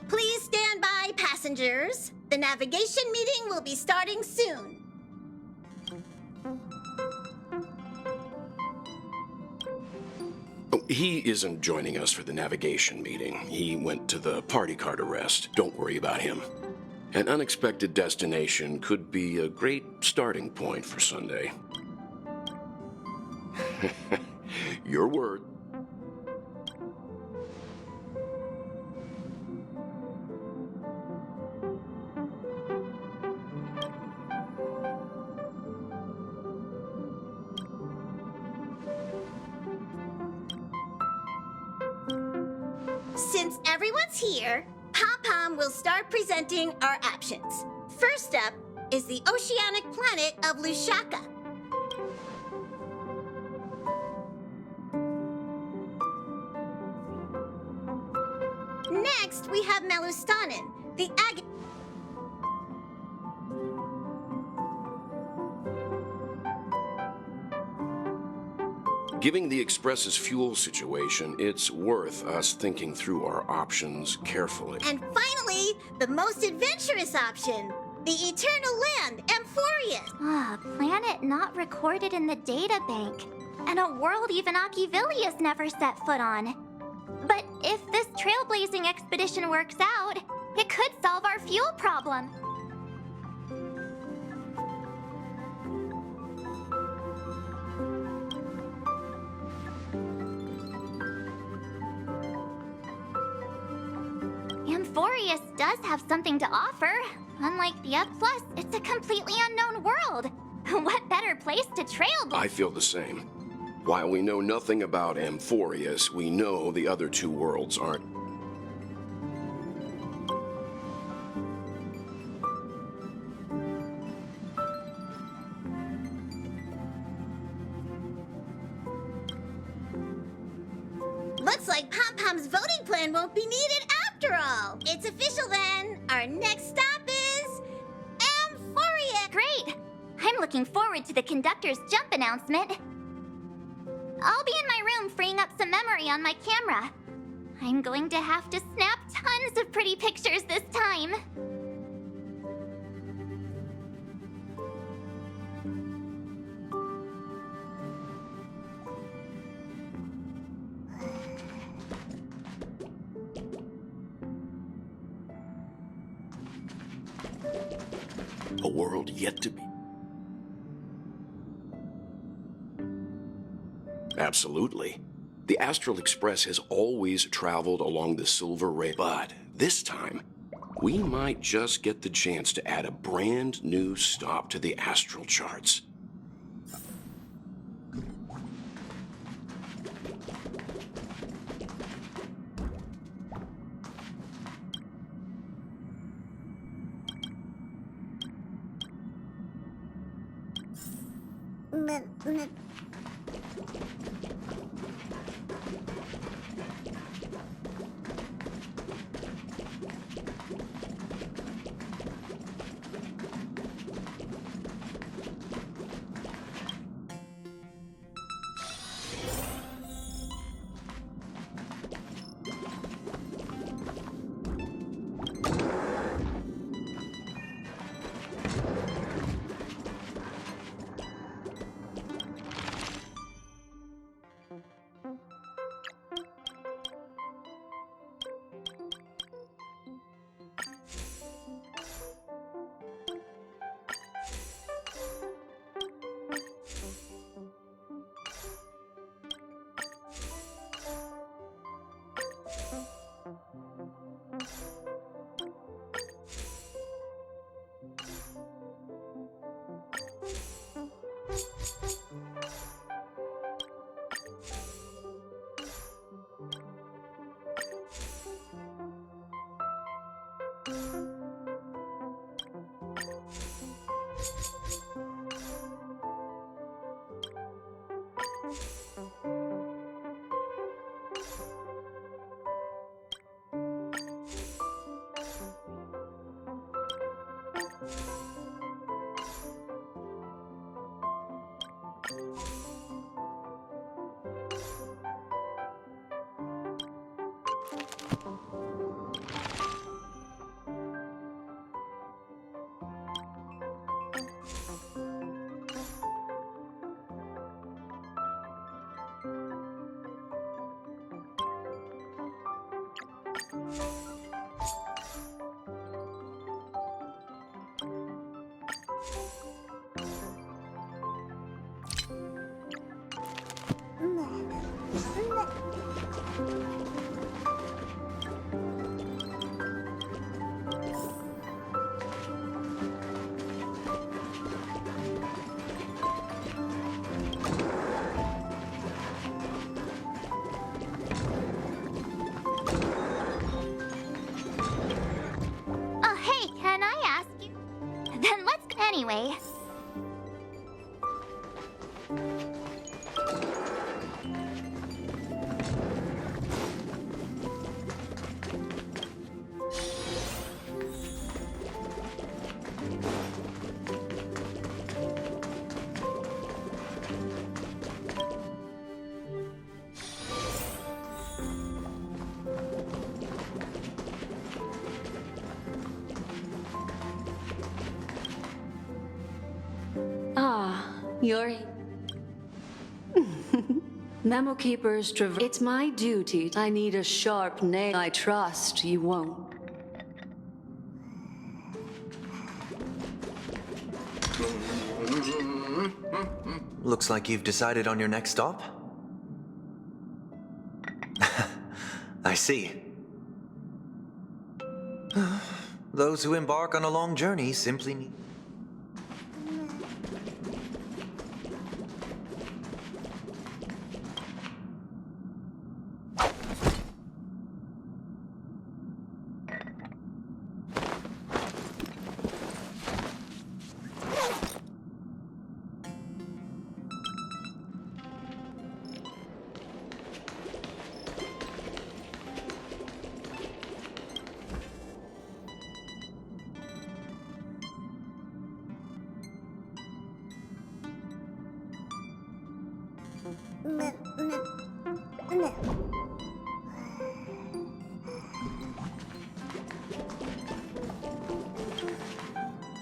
Please stand by, passengers. The navigation meeting will be starting soon. He isn't joining us for the navigation meeting. He went to the party card arrest. Don't worry about him. An unexpected destination could be a great starting point for Sunday. Your word. Since everyone's here, Pom-Pom will start presenting our options. First up is the oceanic planet of Lushaka. Next, we have Melustanen, the Given the Express's fuel situation, it's worth us thinking through our options carefully. And finally, the most adventurous option, the eternal land, amphoreus. Ah, a planet not recorded in the databank. And a world even Achivilius never set foot on. But if this trailblazing expedition works out, it could solve our fuel problem. Amphoreus does have something to offer. Unlike the Up Plus, it's a completely unknown world. What better place to trailblaze? I feel the same. While we know nothing about Amphoreus, we know the other two worlds aren't. Looks like Pom-Pom's voting plan won't be needed after all. It's official then. Our next stop is Amphoreus. Great! I'm looking forward to the conductor's jump announcement. I'll be in my room freeing up some memory on my camera. I'm going to have to snap tons of pretty pictures this time. A world yet to be. Absolutely. The Astral Express has always traveled along the Silver Ray, but this time, we might just get the chance to add a brand new stop to the astral charts. Oh, hey, can I ask you? Then let's go anyway. Ah, you're... Memo Keepers traverse... It's my duty. I need a sharp nail. I trust you won't. Looks like you've decided on your next stop. I see. Those who embark on a long journey simply need...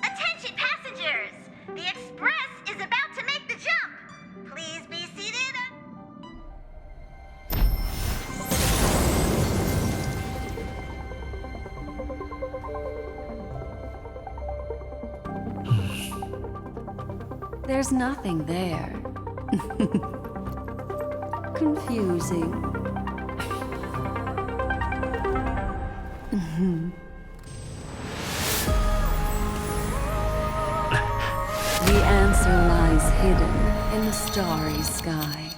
Attention passengers! The express is about to make the jump. Please be seated. There's nothing there. Confusing. The answer lies hidden in the starry sky.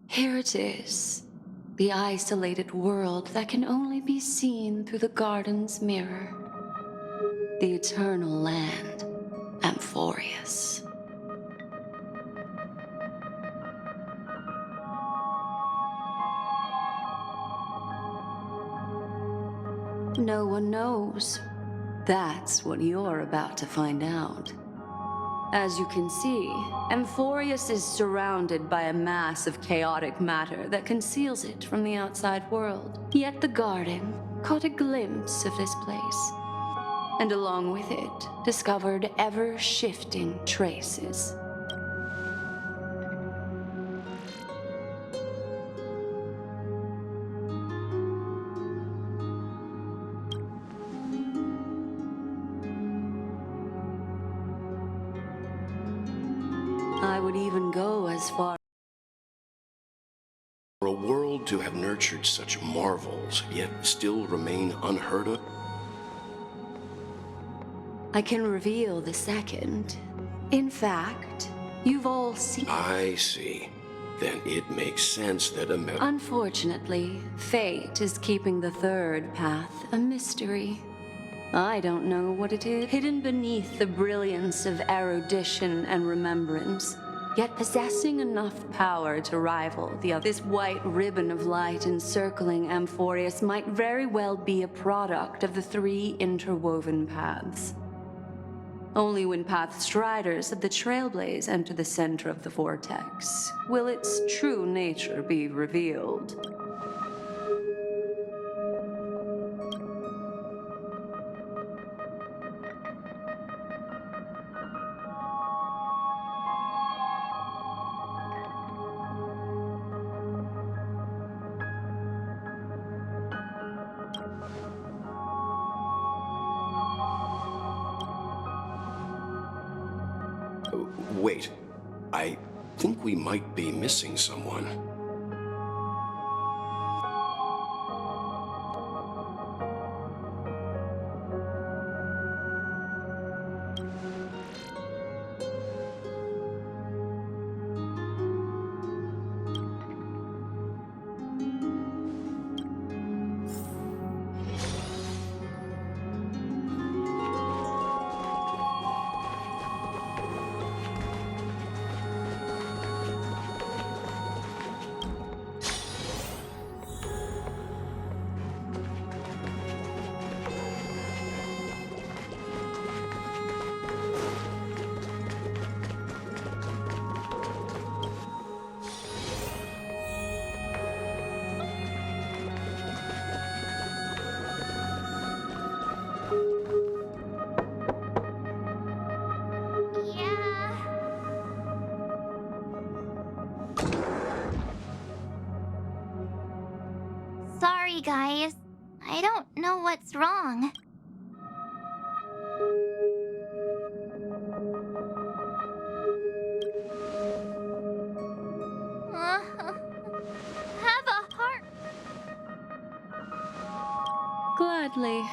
Here it is, the isolated world that can only be seen through the garden's mirror. The eternal land, Amphoreus. No one knows. That's what you're about to find out. As you can see, Amphoreus is surrounded by a mass of chaotic matter that conceals it from the outside world. Yet the garden caught a glimpse of this place, and along with it, discovered ever-shifting traces. I would even go as far. For a world to have nurtured such marvels, yet still remain unheard of? I can reveal the second. In fact, you've all seen. I see. Then it makes sense that Unfortunately, fate is keeping the third path a mystery. I don't know what it is, hidden beneath the brilliance of erudition and remembrance, yet possessing enough power to rival the other. This white ribbon of light encircling Amphoreus might very well be a product of the three interwoven paths. Only when path striders of the Trailblaze enter the center of the vortex will its true nature be revealed. Wait, I think we might be missing someone. Yeah. Sorry, guys. I don't know what's wrong. Have a heart. Gladly.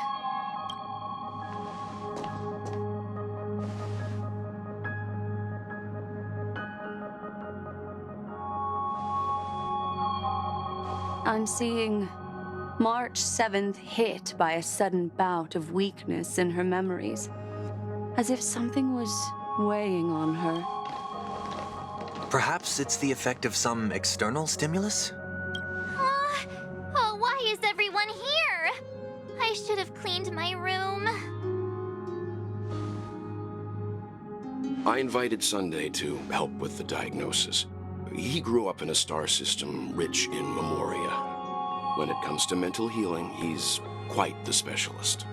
I'm seeing March 7th hit by a sudden bout of weakness in her memories, as if something was weighing on her. Perhaps it's the effect of some external stimulus? Oh, why is everyone here? I should have cleaned my room. I invited Sunday to help with the diagnosis. He grew up in a star system rich in memoria. When it comes to mental healing, he's quite the specialist.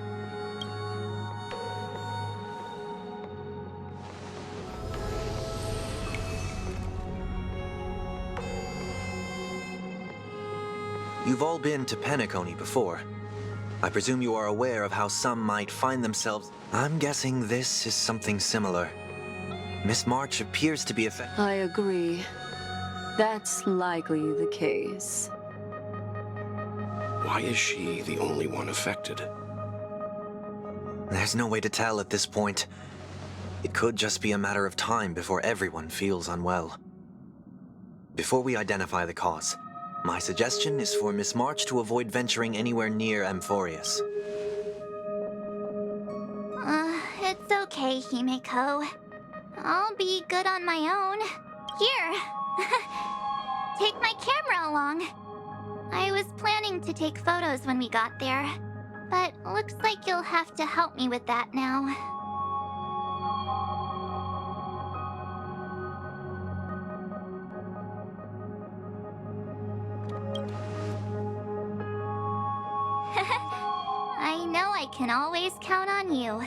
You've all been to Penacony before. I presume you are aware of how some might find themselves... I'm guessing this is something similar. Miss March appears to be affected. I agree. That's likely the case. Why is she the only one affected? There's no way to tell at this point. It could just be a matter of time before everyone feels unwell. Before we identify the cause, my suggestion is for Miss March to avoid venturing anywhere near Amphoreus. It's okay, Himeko. I'll be good on my own. Here. Take my camera along. I was planning to take photos when we got there, but looks like you'll have to help me with that now. I know I can always count on you.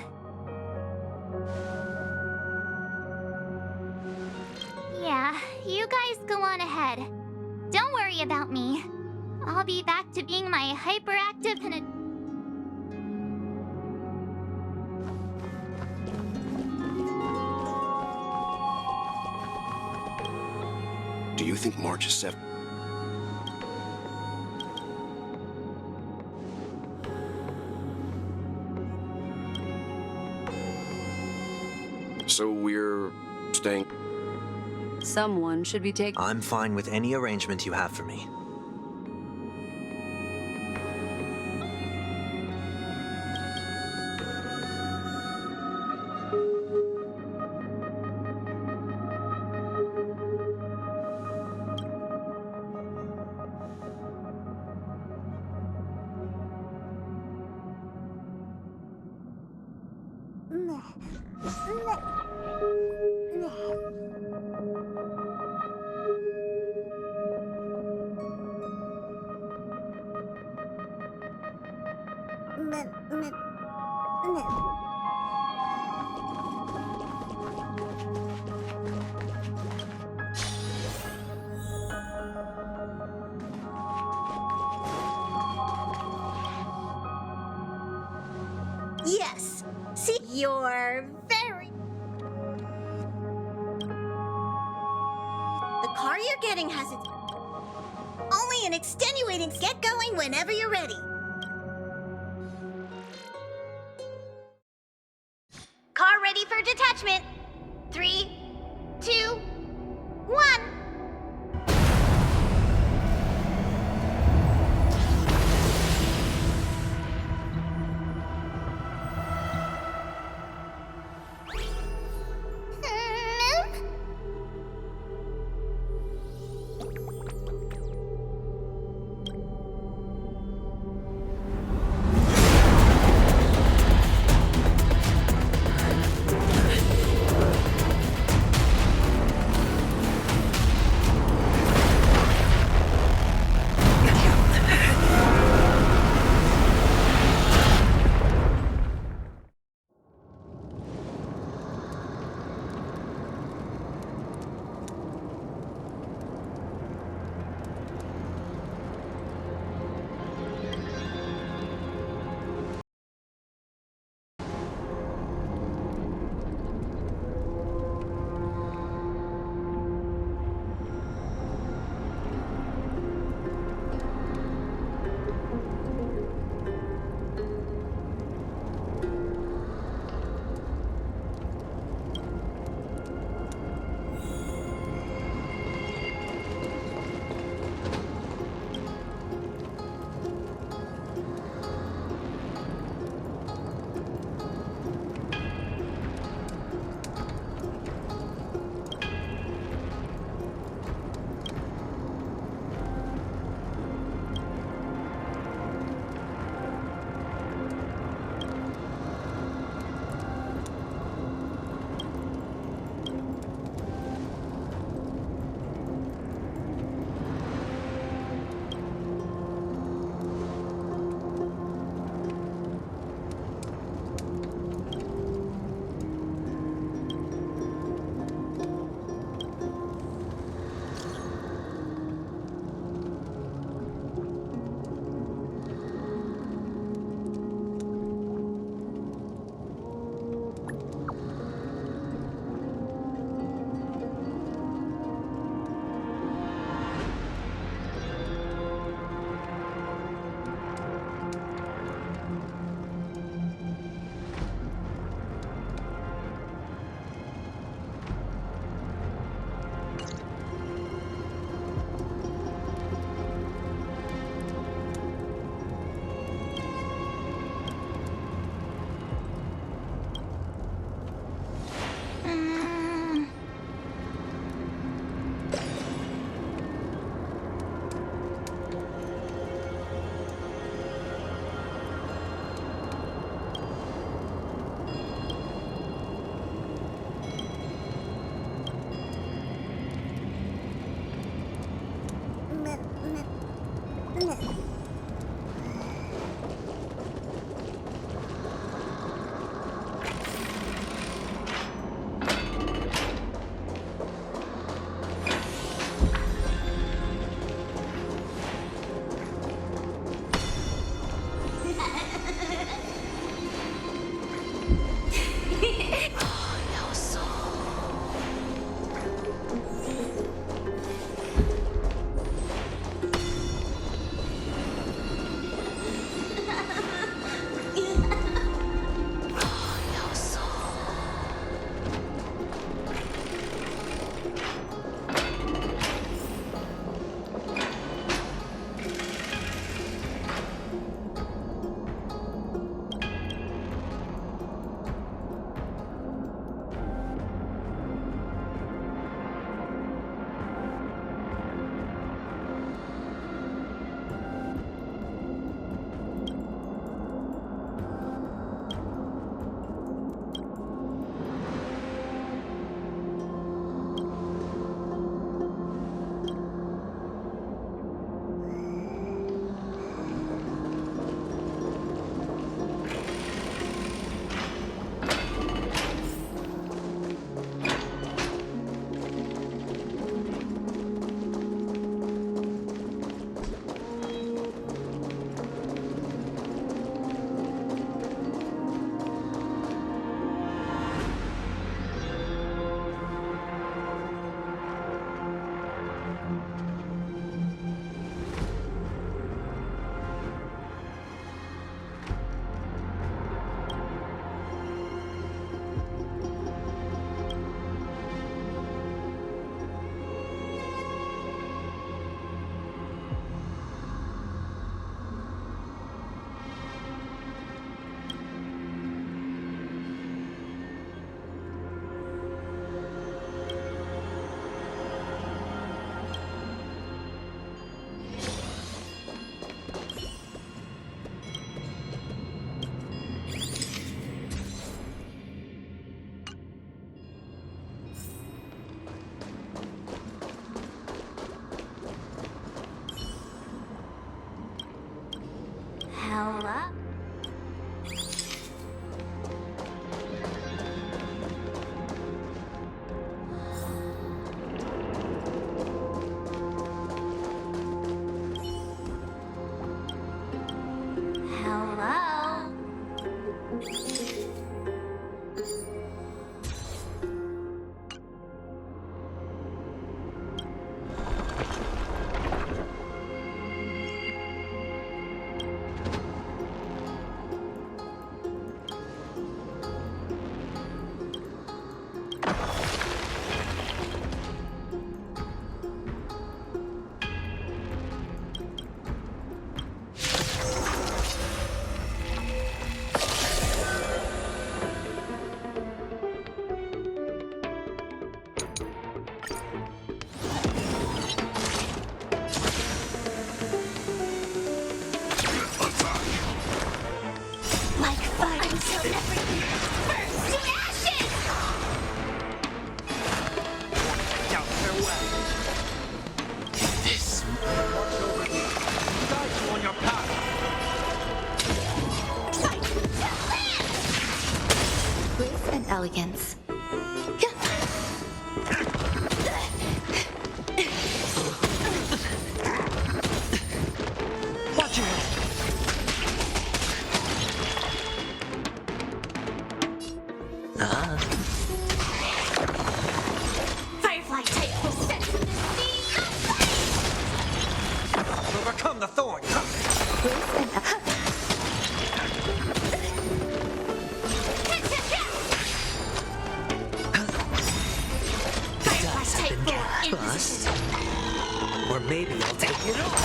Yeah, you guys go on ahead. Don't worry about me. I'll be back to being my hyperactive and Do you think March is 7? So we're staying... Someone should be taking... I'm fine with any arrangement you have for me. Yes. See, you're very... car you're getting has its... Only an extenuating... Get going whenever you're ready. Car ready for detachment. 3, 2, 1. Hello? Hello? Like fire until everything burns to ashes! Now farewell. This watch over you. Guide you on your path. Fight to land! Grace and elegance. Watch your head. Firefly type will set to the sea of flame! Overcome the thorn! Grace and Firefly type will in position. Or maybe I'll take it off.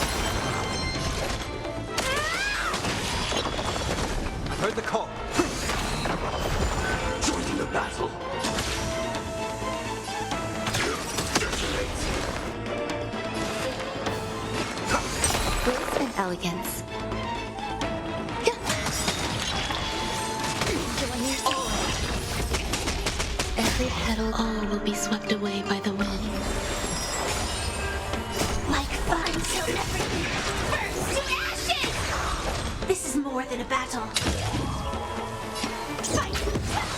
I've heard the call. Join the battle. Grace and elegance. Join yourself. Every petal, all will be swept away by the wind. Like fire until everything burns to ashes! This is more than a battle. Fight to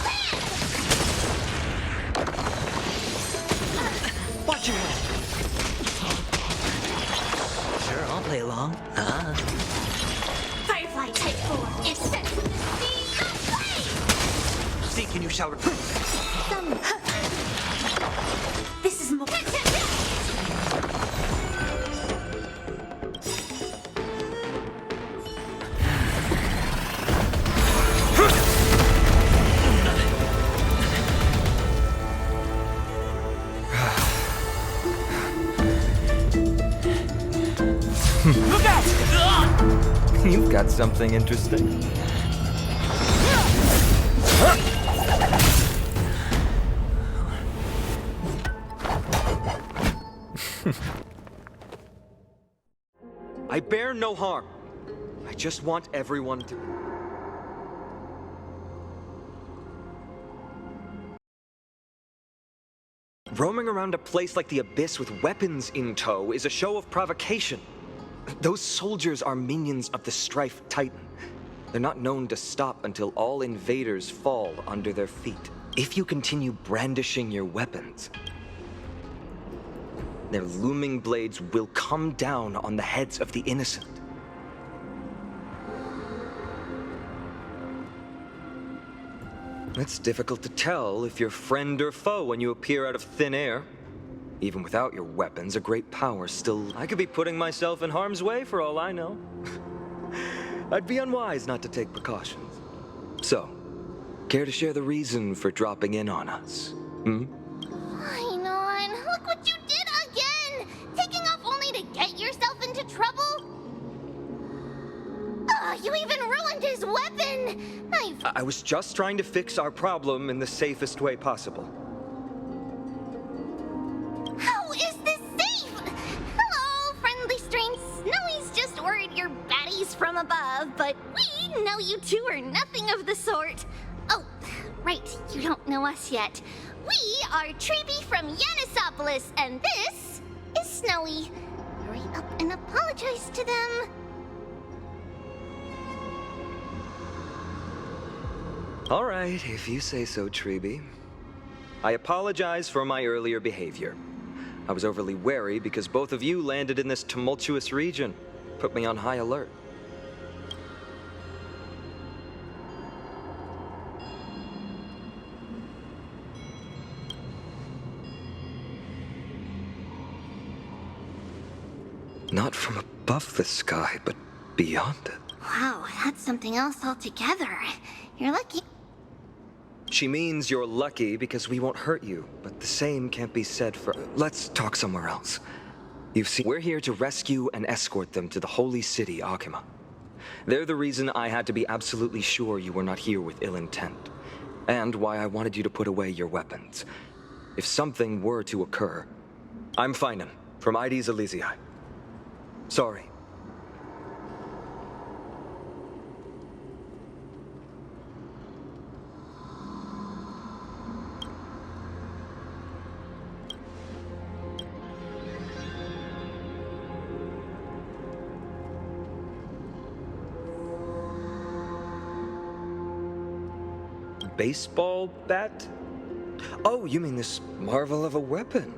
land! Watch your head. Sure, I'll play along. Firefly type 4 is set to the sea of flame! Seek and you shall return. This is more. Look out! You've got something interesting. I bear no harm. I just want everyone to... Roaming around a place like the Abyss with weapons in tow is a show of provocation. Those soldiers are minions of the Strife Titan. They're not known to stop until all invaders fall under their feet. If you continue brandishing your weapons, their looming blades will come down on the heads of the innocent. It's difficult to tell if you're friend or foe when you appear out of thin air. Even without your weapons, a great power still... I could be putting myself in harm's way for all I know. I'd be unwise not to take precautions. So, care to share the reason for dropping in on us? Fine on. Look what you did again! Taking off only to get yourself into trouble? You even ruined his weapon! I was just trying to fix our problem in the safest way possible. How is this safe? Hello, friendly strange Snowy's just worried you're baddies from above, but we know you two are nothing of the sort. Oh, right, you don't know us yet. We are Treeby from Yanisopolis, and this is Snowy. Hurry up and apologize to them. All right, if you say so, Treeby. I apologize for my earlier behavior. I was overly wary because both of you landed in this tumultuous region. Put me on high alert. Not from above the sky, but beyond it. Wow, that's something else altogether. You're lucky. She means you're lucky because we won't hurt you, but the same can't be said for... Let's talk somewhere else. You've seen... We're here to rescue and escort them to the holy city, Akima. They're the reason I had to be absolutely sure you were not here with ill intent, and why I wanted you to put away your weapons. If something were to occur, I'm Finan, from Ides Elysiae. Sorry. Baseball bat? Oh, you mean this marvel of a weapon?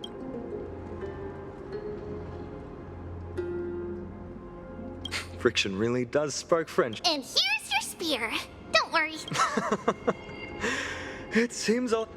Friction really does spark friendship. And here's your spear. Don't worry. It seems all...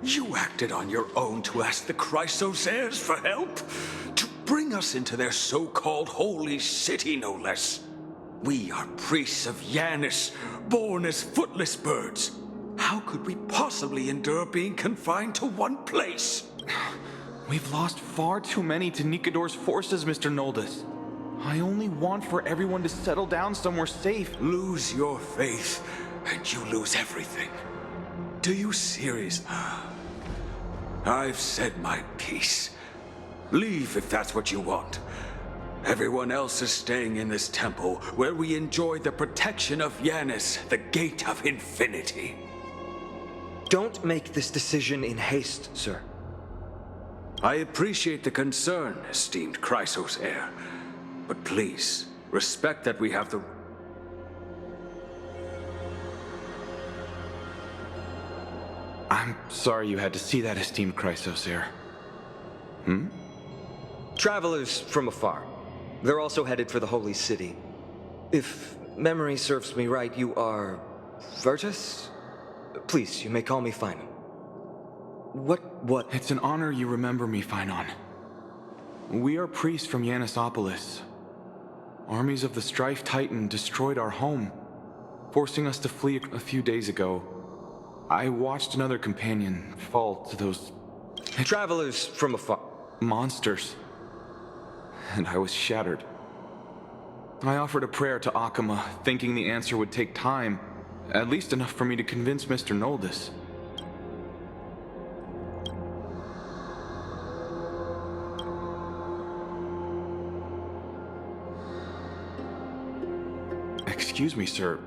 You acted on your own to ask the Chrysosaires for help? To bring us into their so-called holy city, no less. We are priests of Yanis, born as footless birds. How could we possibly endure being confined to one place? We've lost far too many to Nikador's forces, Mr. Noldus. I only want for everyone to settle down somewhere safe. Lose your faith, and you lose everything. Do you seriously? I've said my piece. Leave if that's what you want. Everyone else is staying in this temple, where we enjoy the protection of Yanis, the gate of infinity. Don't make this decision in haste, sir. I appreciate the concern, esteemed Chrysosaire. But please, respect that we have the... I'm sorry you had to see that, esteemed Chrysosaire. Travelers from afar. They're also headed for the holy city. If memory serves me right, you are... Virtus? Please, you may call me Finan. What? It's an honor you remember me, Finan. We are priests from Yanisopolis. Armies of the Strife Titan destroyed our home, forcing us to flee a few days ago. I watched another companion fall to those... Travelers from afar. Monsters. And I was shattered. I offered a prayer to Akima, thinking the answer would take time, at least enough for me to convince Mr. Noldus. Excuse me, sir.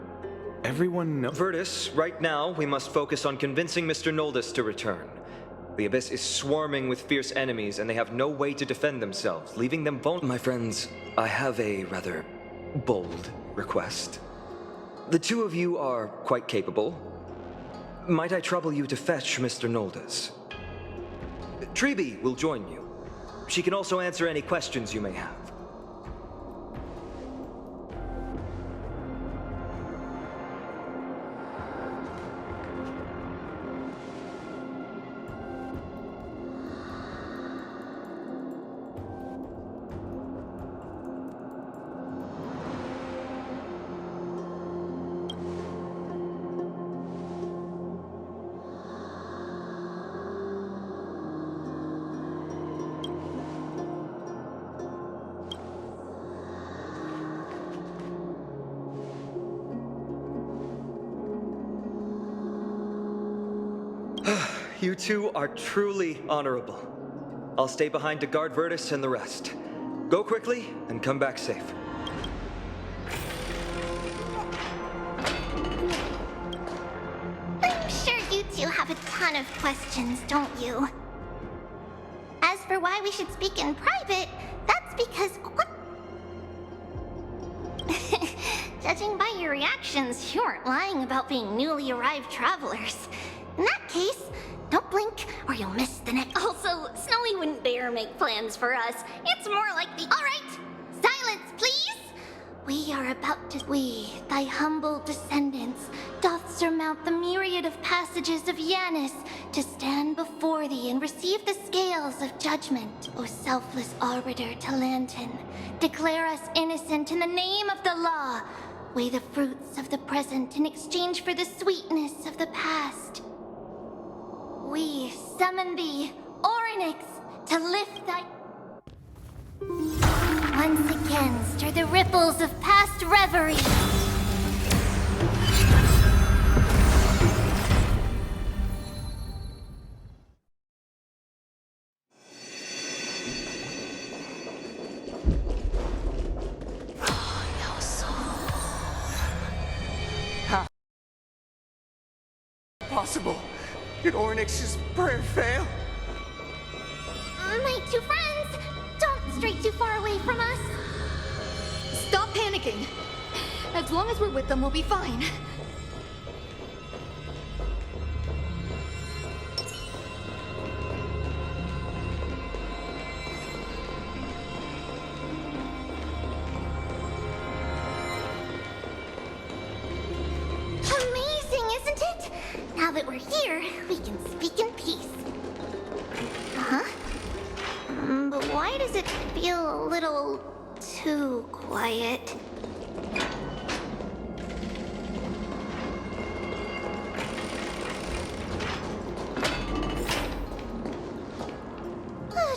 Everyone knows... Virtus, right now, we must focus on convincing Mr. Noldus to return. The Abyss is swarming with fierce enemies, and they have no way to defend themselves, leaving them vulnerable. My friends, I have a rather bold request. The two of you are quite capable. Might I trouble you to fetch Mr. Noldus? Treeby will join you. She can also answer any questions you may have. You two are truly honorable. I'll stay behind to guard Virtus and the rest. Go quickly and come back safe. I'm sure you two have a ton of questions, don't you? As for why we should speak in private, that's because... Judging by your reactions, you aren't lying about being newly arrived travelers. In that case, don't blink or you'll miss the next... Also, Snowy wouldn't dare make plans for us. It's more like the... Alright! Silence, please! We are about to... We, thy humble descendants, doth surmount the myriad of passages of Yanis to stand before thee and receive the scales of judgment. O selfless arbiter Talantin, declare us innocent in the name of the law. Weigh the fruits of the present in exchange for the sweetness of the past. We summon thee, Orynyx, to lift thy... Once again, stir the ripples of past reverie. Possible? Did Orynyx's prayer fail? My two friends, don't stray too far away from us. Stop panicking. As long as we're with them, we'll be fine. Amazing, isn't it? Now that we're here, we can speak in peace. Huh? But why does it feel a little too quiet?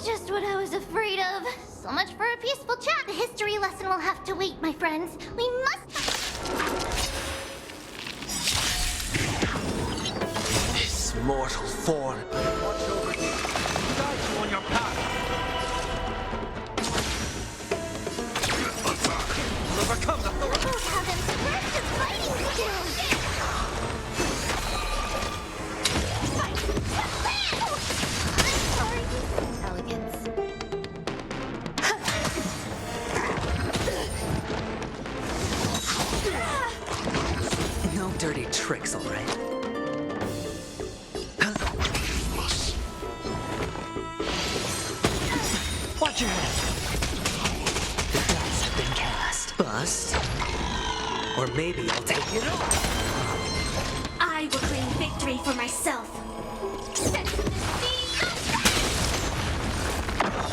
Just what I was afraid of. So much for a peaceful chat. The history lesson will have to wait, my friends. We must... This mortal form. Watch over you. Guide you on your path. Overcome the We both have impressive fighting skills. I'm sorry, elegance. No dirty tricks, all right? Watch your head. The dice have been cast. Bust. Or maybe I'll take it all. I will claim victory for myself.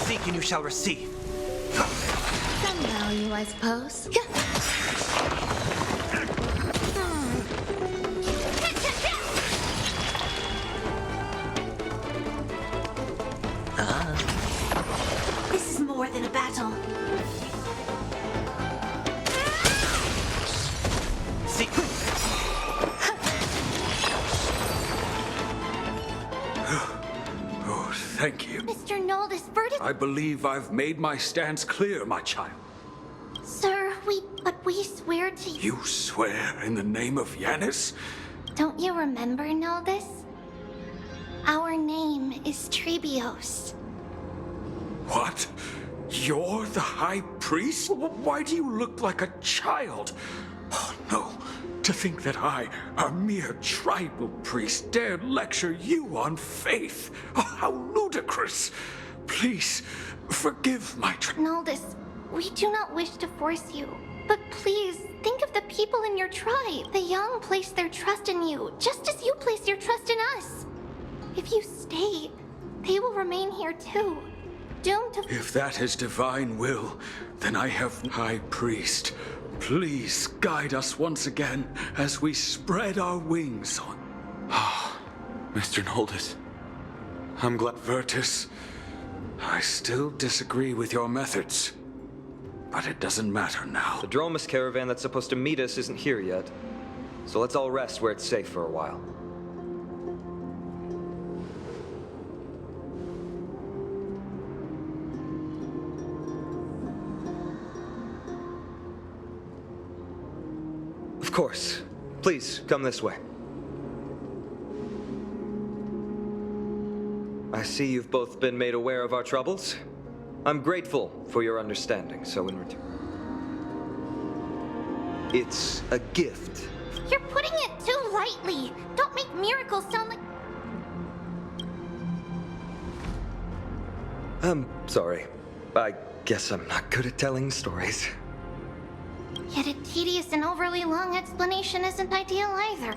Seek and you shall receive. Some value, I suppose. This is more than a battle. Seek. Oh, thank you. Mr. Noldus, Virtus... I believe I've made my stance clear, my child. Sir, but we swear to you... You swear in the name of Yanis? Don't you remember, Noldus? Our name is Trebios. What? You're the High Priest? Why do you look like a child? Oh, no. To think that I, a mere tribal priest, dared lecture you on faith. Oh, how ludicrous. Please, forgive my... Noldus, we do not wish to force you. But please, think of the people in your tribe. The young place their trust in you, just as you place your trust in us. If you stay, they will remain here too. Doomed to... If that is divine will, then I have High Priest. Please guide us once again as we spread our wings on... Mr. Noldus, I'm glad... Virtus, I still disagree with your methods. But it doesn't matter now. The Dromus caravan that's supposed to meet us isn't here yet. So let's all rest where it's safe for a while. course. Please, come this way. I see you've both been made aware of our troubles. I'm grateful for your understanding, so in return... It's a gift. You're putting it too lightly. Don't make miracles sound like... I'm sorry. I guess I'm not good at telling stories. Yet a tedious and overly long explanation isn't ideal either.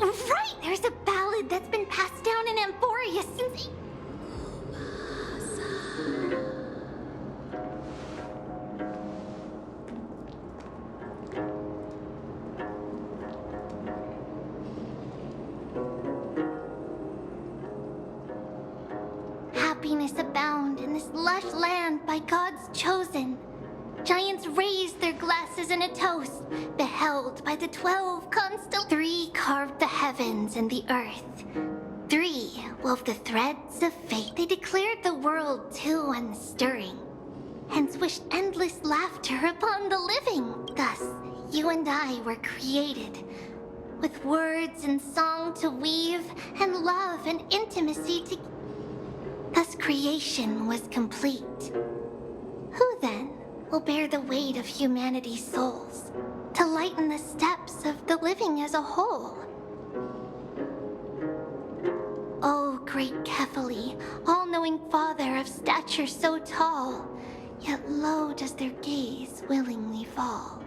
Oh, right! There's a ballad that's been passed down in Amphoreus since... Happiness abound in this lush land by God's chosen. Giants raised their glasses in a toast, beheld by the 12 constellations. 3 carved the heavens and the earth. 3 wove the threads of fate. They declared the world too unstirring, hence wished endless laughter upon the living. Thus, you and I were created, with words and song to weave, and love and intimacy to... Thus creation was complete. Who then will bear the weight of humanity's souls, to lighten the steps of the living as a whole? O great Kephali, all-knowing Father of stature so tall, yet low does their gaze willingly fall.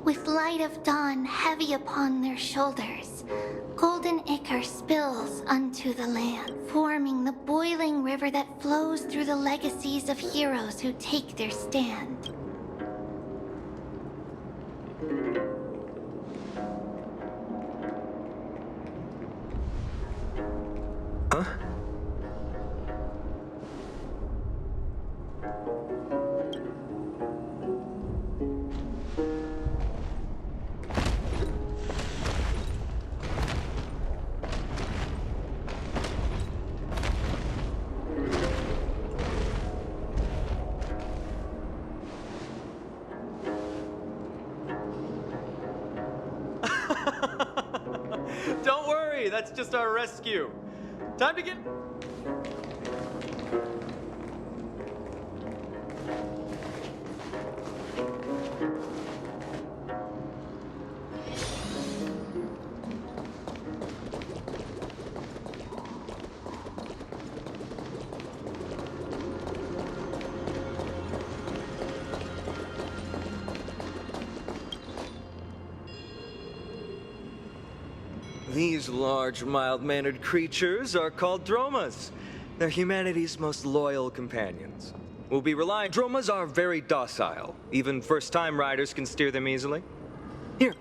With light of dawn heavy upon their shoulders, golden ichor spills unto the land, forming the boiling river that flows through the legacies of heroes who take their stand. Huh? Don't worry, that's just our rescue. Time to get... These large, mild-mannered creatures are called dromas. They're humanity's most loyal companions. We'll be relying... Dromas are very docile. Even first-time riders can steer them easily. Here.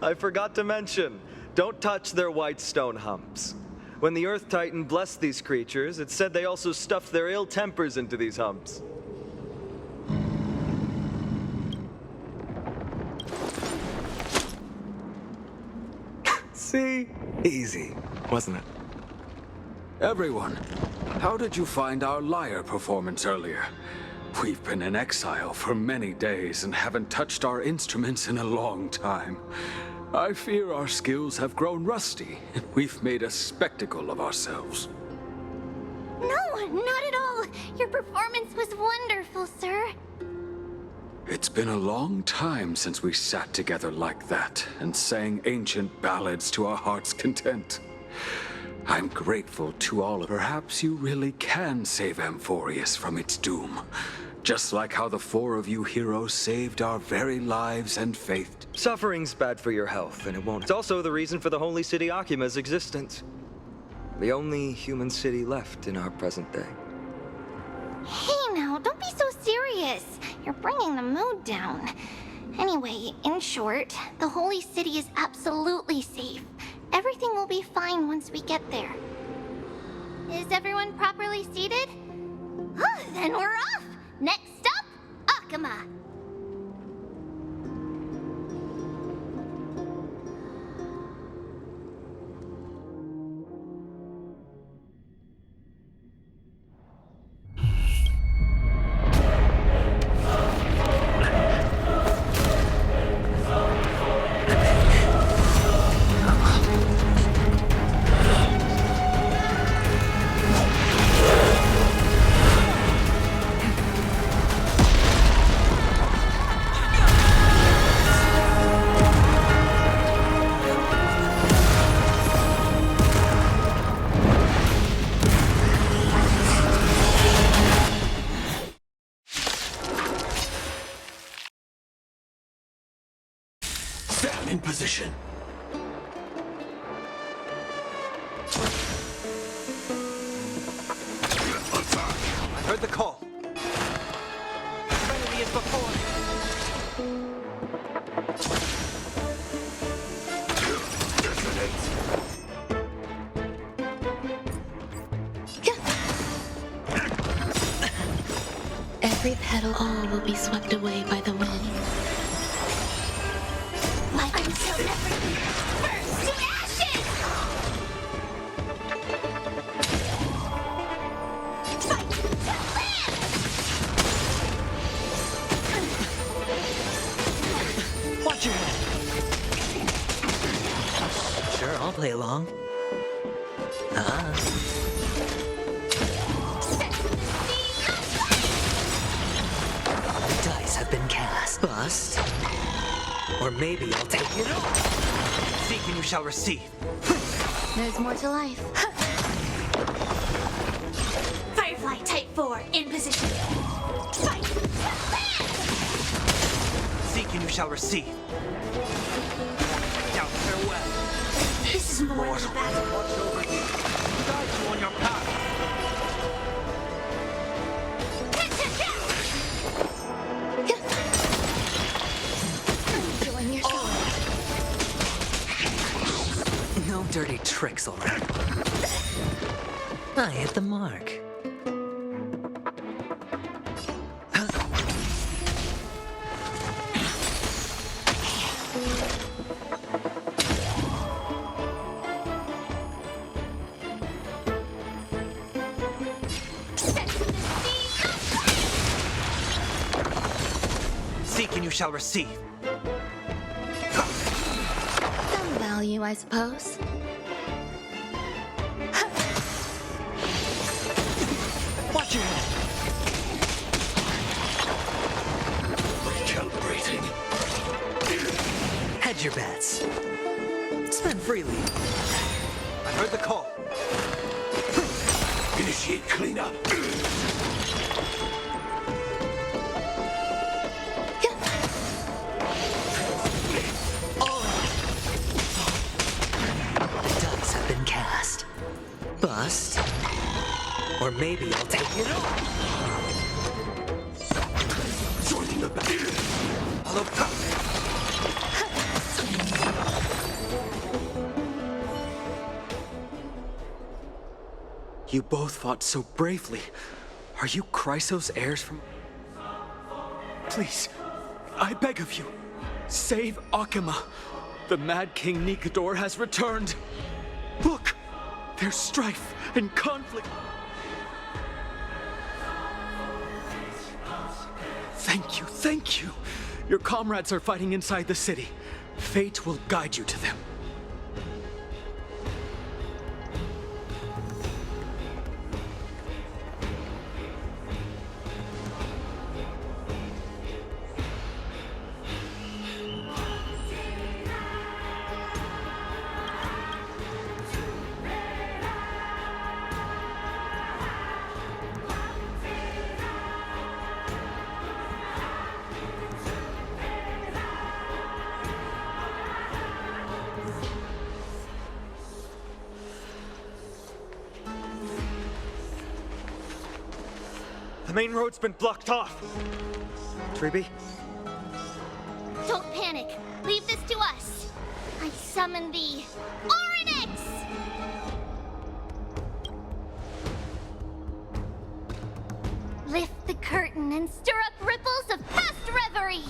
I forgot to mention, don't touch their white stone humps. When the Earth Titan blessed these creatures, it said they also stuffed their ill tempers into these humps. See? Easy, wasn't it? Everyone, how did you find our lyre performance earlier? We've been in exile for many days and haven't touched our instruments in a long time. I fear our skills have grown rusty, and we've made a spectacle of ourselves. No, not at all. Your performance was wonderful, sir. It's been a long time since we sat together like that and sang ancient ballads to our heart's content. I'm grateful to all of... Perhaps you really can save Amphoreus from its doom. Just like how the 4 of you heroes saved our very lives and faith. Suffering's bad for your health, and it won't. It's also the reason for the holy city Akima's existence. The only human city left in our present day. Hey now, don't be so serious. You're bringing the mood down. Anyway, in short, the holy city is absolutely safe. Everything will be fine once we get there. Is everyone properly seated? Then we're off! Next stop, Akima! position. I heard the call. Enemy is before me. Every petal, all will be swept away by the wind. Until everything burns to ashes! Fight to live! Watch your head. Sure, I'll play along. The dice have been cast. Bust. Or maybe I'll take it all. Seek and you shall receive. There's more to life. Firefly Type 4 in position. Fight to live! Seek and you shall receive. Now farewell. This is more than a battle. Watch over you. Guide you on your path. Enjoying yourself. No dirty tricks, all right. I hit the mark. Seek and you shall receive. Some value, I suppose. Watch your head. Recalibrating. Hedge your bets. Spend freely. I heard the call. Initiate cleanup. The dice have been cast. Bust. Or maybe I'll take it all. Joining the battle. Hello, You both fought so bravely. Are you Chrysos' heirs from... Please, I beg of you, save Akima. The Mad King Nikador has returned. Look, there's strife and conflict. Thank you, thank you. Your comrades are fighting inside the city. Fate will guide you to them. The main road's been blocked off. Treeby? Don't panic. Leave this to us. I summon the Oryx! Lift the curtain and stir up ripples of past reverie.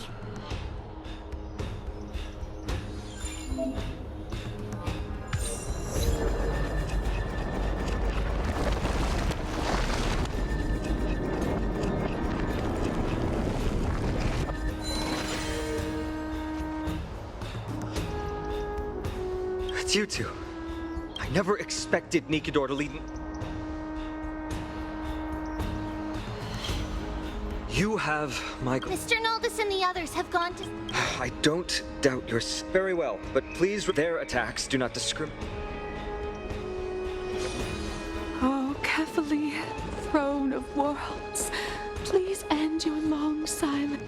It's you two. I never expected Nikador to lead. You have my. Mr. Naldis and the others have gone to... I don't doubt yours very well, but please, their attacks do not discriminate. Oh, Kefali, throne of worlds, please end your long silence.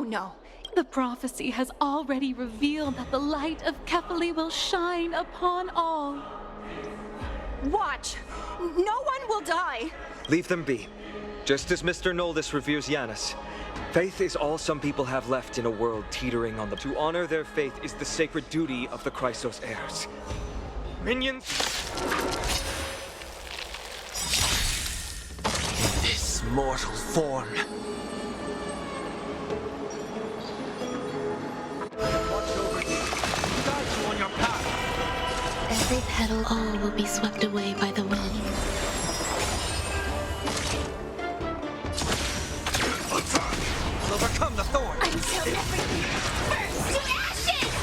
no. The prophecy has already revealed that the light of Kefali will shine upon all. Watch! No one will die! Leave them be. Just as Mr. Noldus reveres Yanis, faith is all some people have left in a world teetering on the... To honor their faith is the sacred duty of the Chrysos heirs. Minions... This mortal form. Every petal, all will be swept away by the wind. Overcome the thorn! Until everything burns to ashes!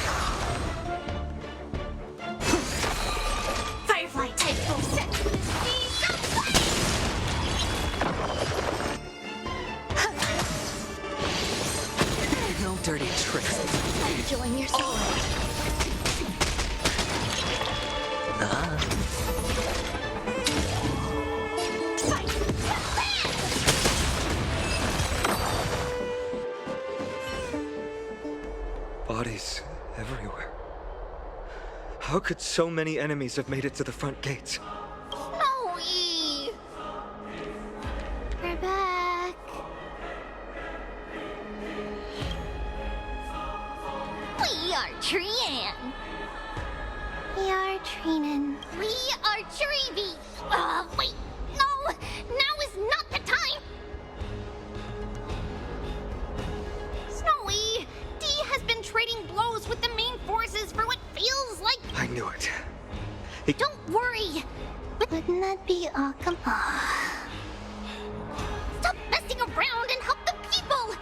Firefly type will set to the speed of light! No dirty tricks. Enjoying yourself. Bodies everywhere. How could so many enemies have made it to the front gates? Snowy! We're back. We are Trian. We are Trinan. We are Treevy. Wait. No! Now is not the time! Snowy, D has been trading blows with the main forces for what feels like... I knew it. Don't worry. But wouldn't that be Akama? Stop messing around and help the people!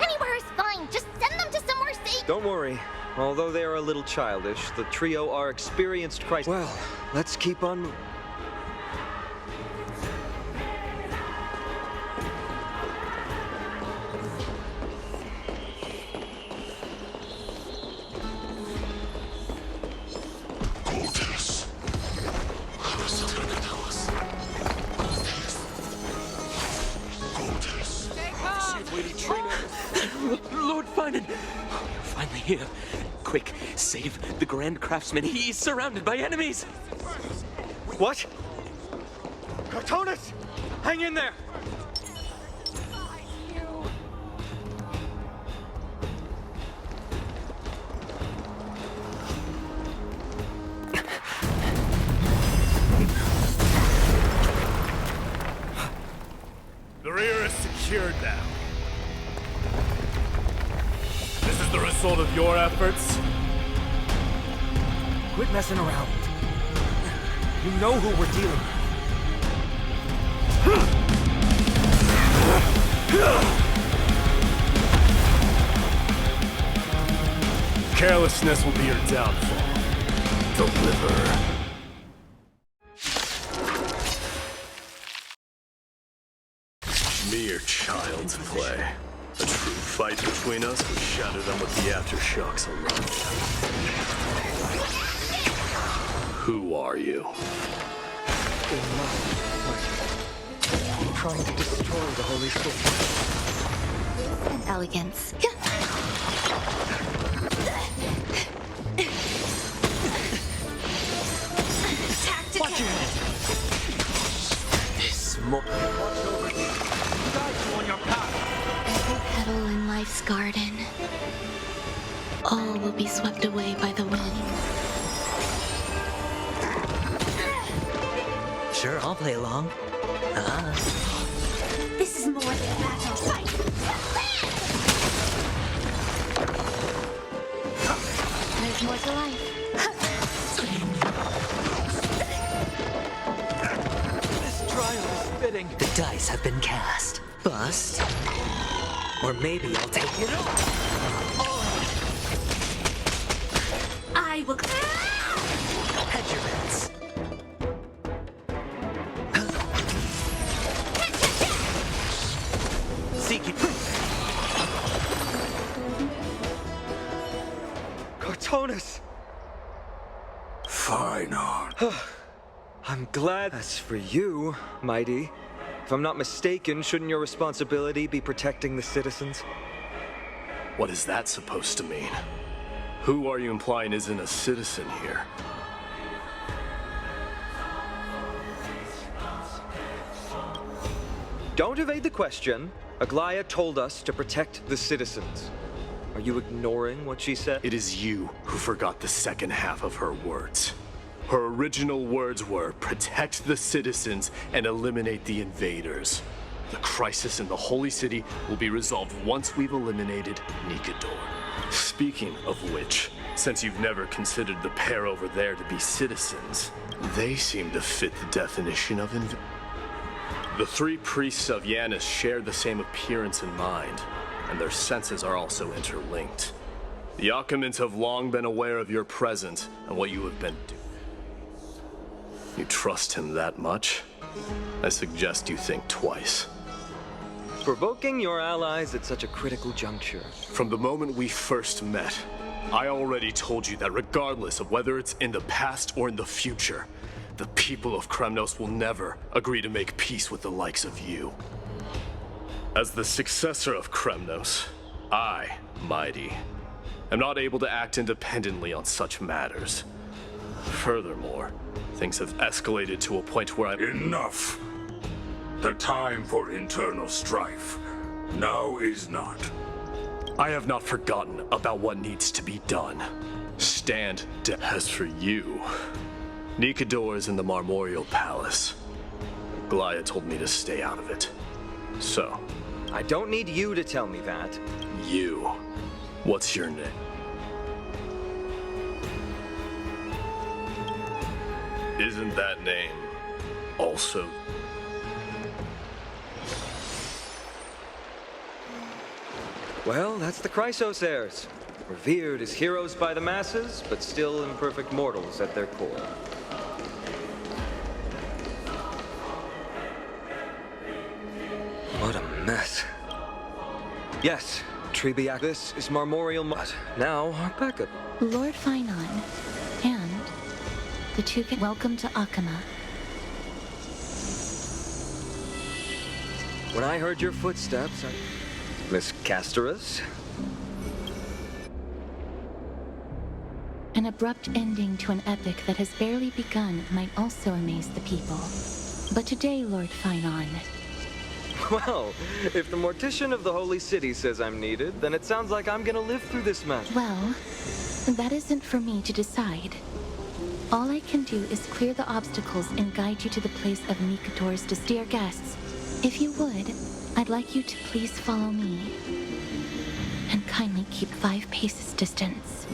Anywhere is fine. Just send them to somewhere safe. Don't worry. Although they are a little childish, the trio are experienced Christ. Well, let's keep on moving. Lord Finan! You're finally here. Quick, save the Grand Craftsman. He's surrounded by enemies! What? Cartonus! Hang in there! The rear is secured now. This is the result of your efforts? Quit messing around. You know who we're dealing with. Carelessness will be your downfall. Deliver. Mere child's play. A true fight between us would shatter them with the aftershocks alone. Who are you? Trying to destroy the Holy Spirit. And elegance. Watch your head. This more. Every petal in life's garden. All will be swept away by the wind. Sure, I'll play along. This is more than a battle fight. There's more to life. This trial is fitting. The dice have been cast. Bust. Or maybe I'll take it all. I will... Hedge your bets. Seek it. Cartonus! Fine art. I'm glad. As for you, Mighty, if I'm not mistaken, shouldn't your responsibility be protecting the citizens? What is that supposed to mean? Who are you implying isn't a citizen here? Don't evade the question. Aglaya told us to protect the citizens. Are you ignoring what she said? It is you who forgot the second half of her words. Her original words were, protect the citizens and eliminate the invaders. The crisis in the Holy City will be resolved once we've eliminated Nikador. Speaking of which, since you've never considered the pair over there to be citizens, they seem to fit the definition of The 3 priests of Yanis share the same appearance and mind, and their senses are also interlinked. The Achaemins have long been aware of your presence and what you have been doing. You trust him that much? I suggest you think twice. Provoking your allies at such a critical juncture. From the moment we first met, I already told you that regardless of whether it's in the past or in the future, the people of Kremnos will never agree to make peace with the likes of you. As the successor of Kremnos, I, Mighty, am not able to act independently on such matters. Furthermore, things have escalated to a point where Enough! The time for internal strife now is not. I have not forgotten about what needs to be done. Stand down. As for you, Nikador is in the Marmorial Palace. Aglaya told me to stay out of it. So, I don't need you to tell me that. You. What's your name? Isn't that name also... Well, that's the Chrysos heirs. Revered as heroes by the masses, but still imperfect mortals at their core. What a mess. Yes, Trebiak, this is Marmorial Mud. Now, our backup. Lord Finon, and the two can welcome to Akhema. When I heard your footsteps, Miss Castorus? An abrupt ending to an epic that has barely begun might also amaze the people. But today, Lord Finon... Well, if the Mortician of the Holy City says I'm needed, then it sounds like I'm gonna live through this mess. Well, that isn't for me to decide. All I can do is clear the obstacles and guide you to the place of Nikador's dear guests. If you would, I'd like you to please follow me. And kindly keep 5 paces distance.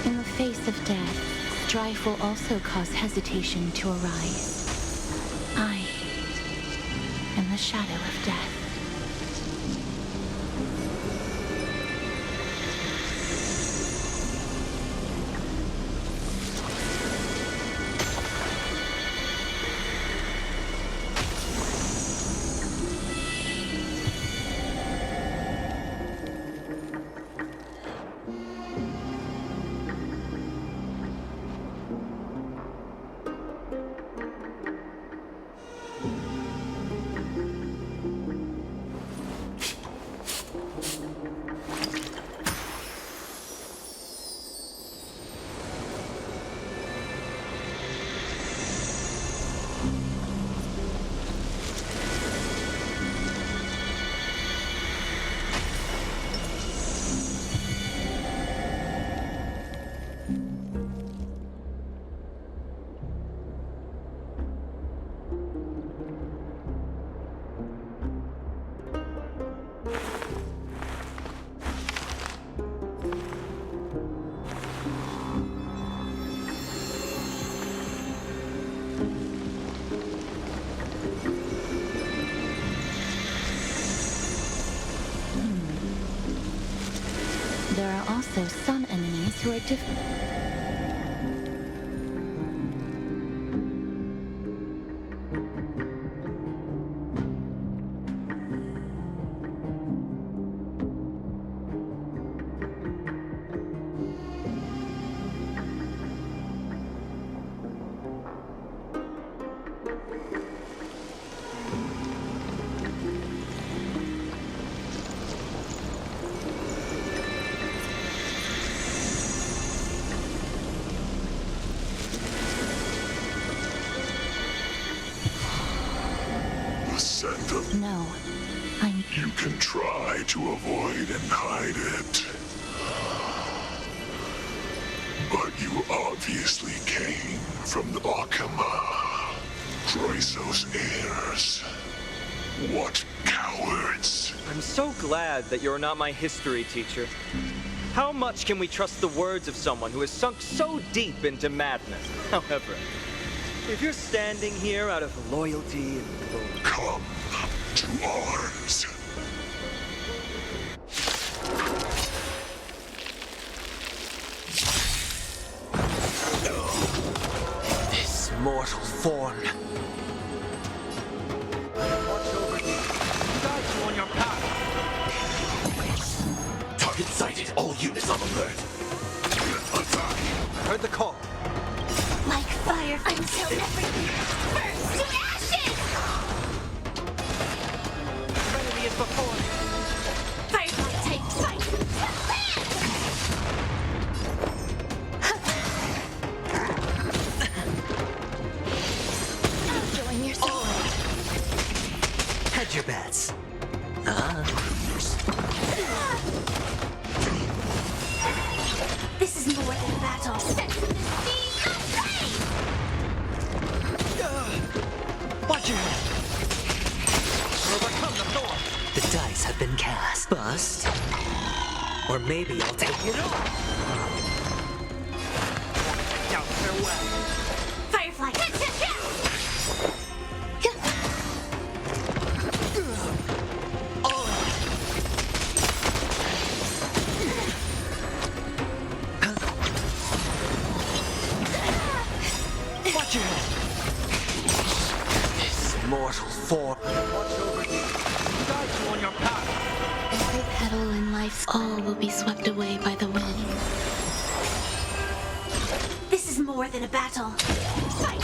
In the face of death, strife will also cause hesitation to arise. I am the shadow of death. There are also some enemies who are different. know. You can try to avoid and hide it. But you obviously came from the Akama, Chrysos heirs. What cowards! I'm so glad that you're not my history teacher. How much can we trust the words of someone who has sunk so deep into madness? However, if you're standing here out of loyalty and glory... Come to arms. This mortal form. Watch over you. Guide you on your path. Target sighted. All units on alert. Heard the call. Like fire until everything burns to ashes! Enemy is before me. Firefly takes fight! Enjoying yourself. Hedge your bets. This is more than a battle. Set to the sea of flame! Watch your head. Overcome the thorn. The dice have been cast. Bust. Or maybe I'll take it all. Down farewell. Firefly! Watch your head. This mortal form. Watch over you. Guide you on your path. Every petal in life, all will be swept away by the wind. This is more than a battle. Fight!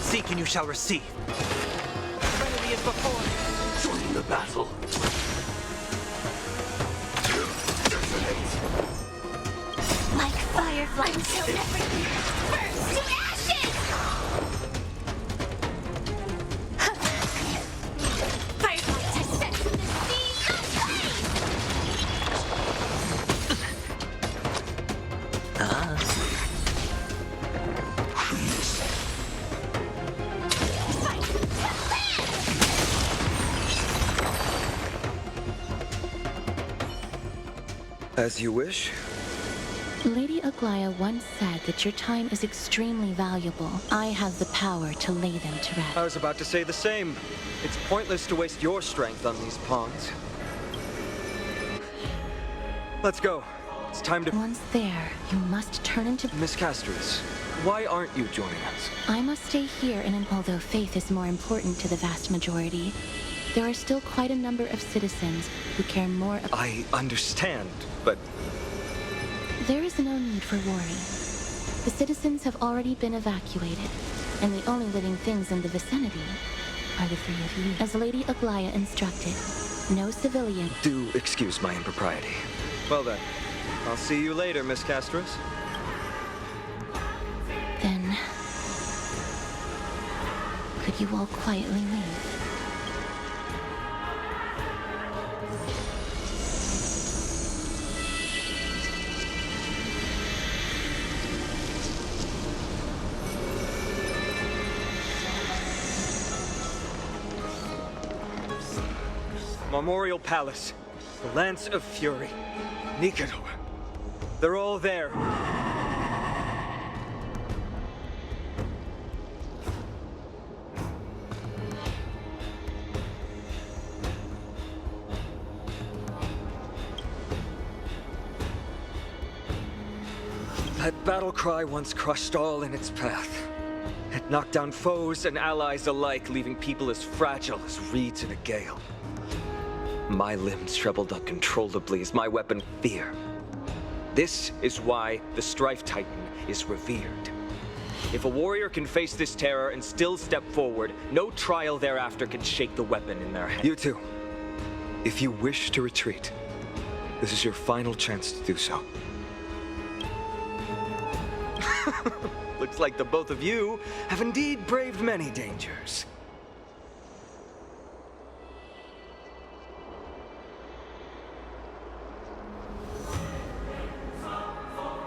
Seek and you shall receive. Enemy is before me. Join the battle. Like firefly until everything burns to ashes! Firefly to set to the sea of flame! Fight! As you wish. Lady Aglaya once said that your time is extremely valuable. I have the power to lay them to rest. I was about to say the same. It's pointless to waste your strength on these pawns. Let's go. It's time to... Once there, you must turn into... Miss Castris, why aren't you joining us? I must stay here, and although faith is more important to the vast majority, there are still quite a number of citizens who care more... I understand, but... There is no need for worry. The citizens have already been evacuated, and the only living things in the vicinity are the three of you. As Lady Aglaya instructed, no civilian... Do excuse my impropriety. Well then, I'll see you later, Miss Castris. Then... could you all quietly leave? Memorial Palace, the Lance of Fury, Nikador. They're all there. That battle cry once crushed all in its path. It knocked down foes and allies alike, leaving people as fragile as reeds in a gale. My limbs trembled uncontrollably as my weapon fear. This is why the Strife Titan is revered. If a warrior can face this terror and still step forward, no trial thereafter can shake the weapon in their hand. You two, if you wish to retreat, this is your final chance to do so. Looks like the both of you have indeed braved many dangers.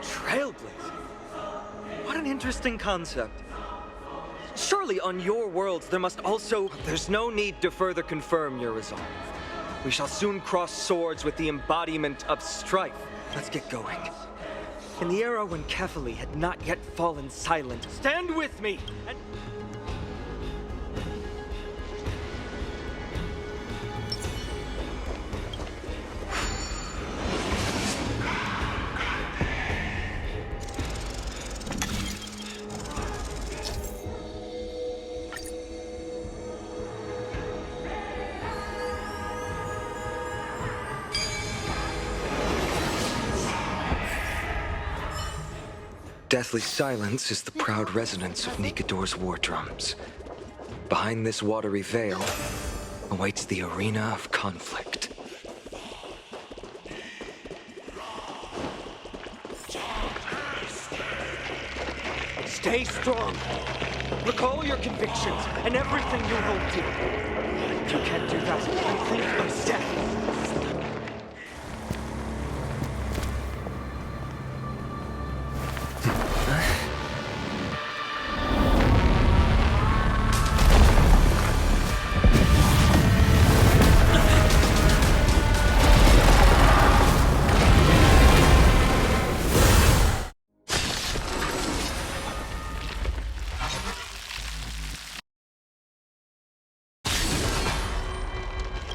Trailblazing? What an interesting concept. Surely on your worlds there must also... There's no need to further confirm your resolve. We shall soon cross swords with the embodiment of strife. Let's get going. In the era when Kefali had not yet fallen silent, stand with me and... Deathly silence is the proud resonance of Nikador's war drums. Behind this watery veil awaits the arena of conflict. Stay strong. Recall your convictions and everything you hold dear. If you can't do that, then think of death.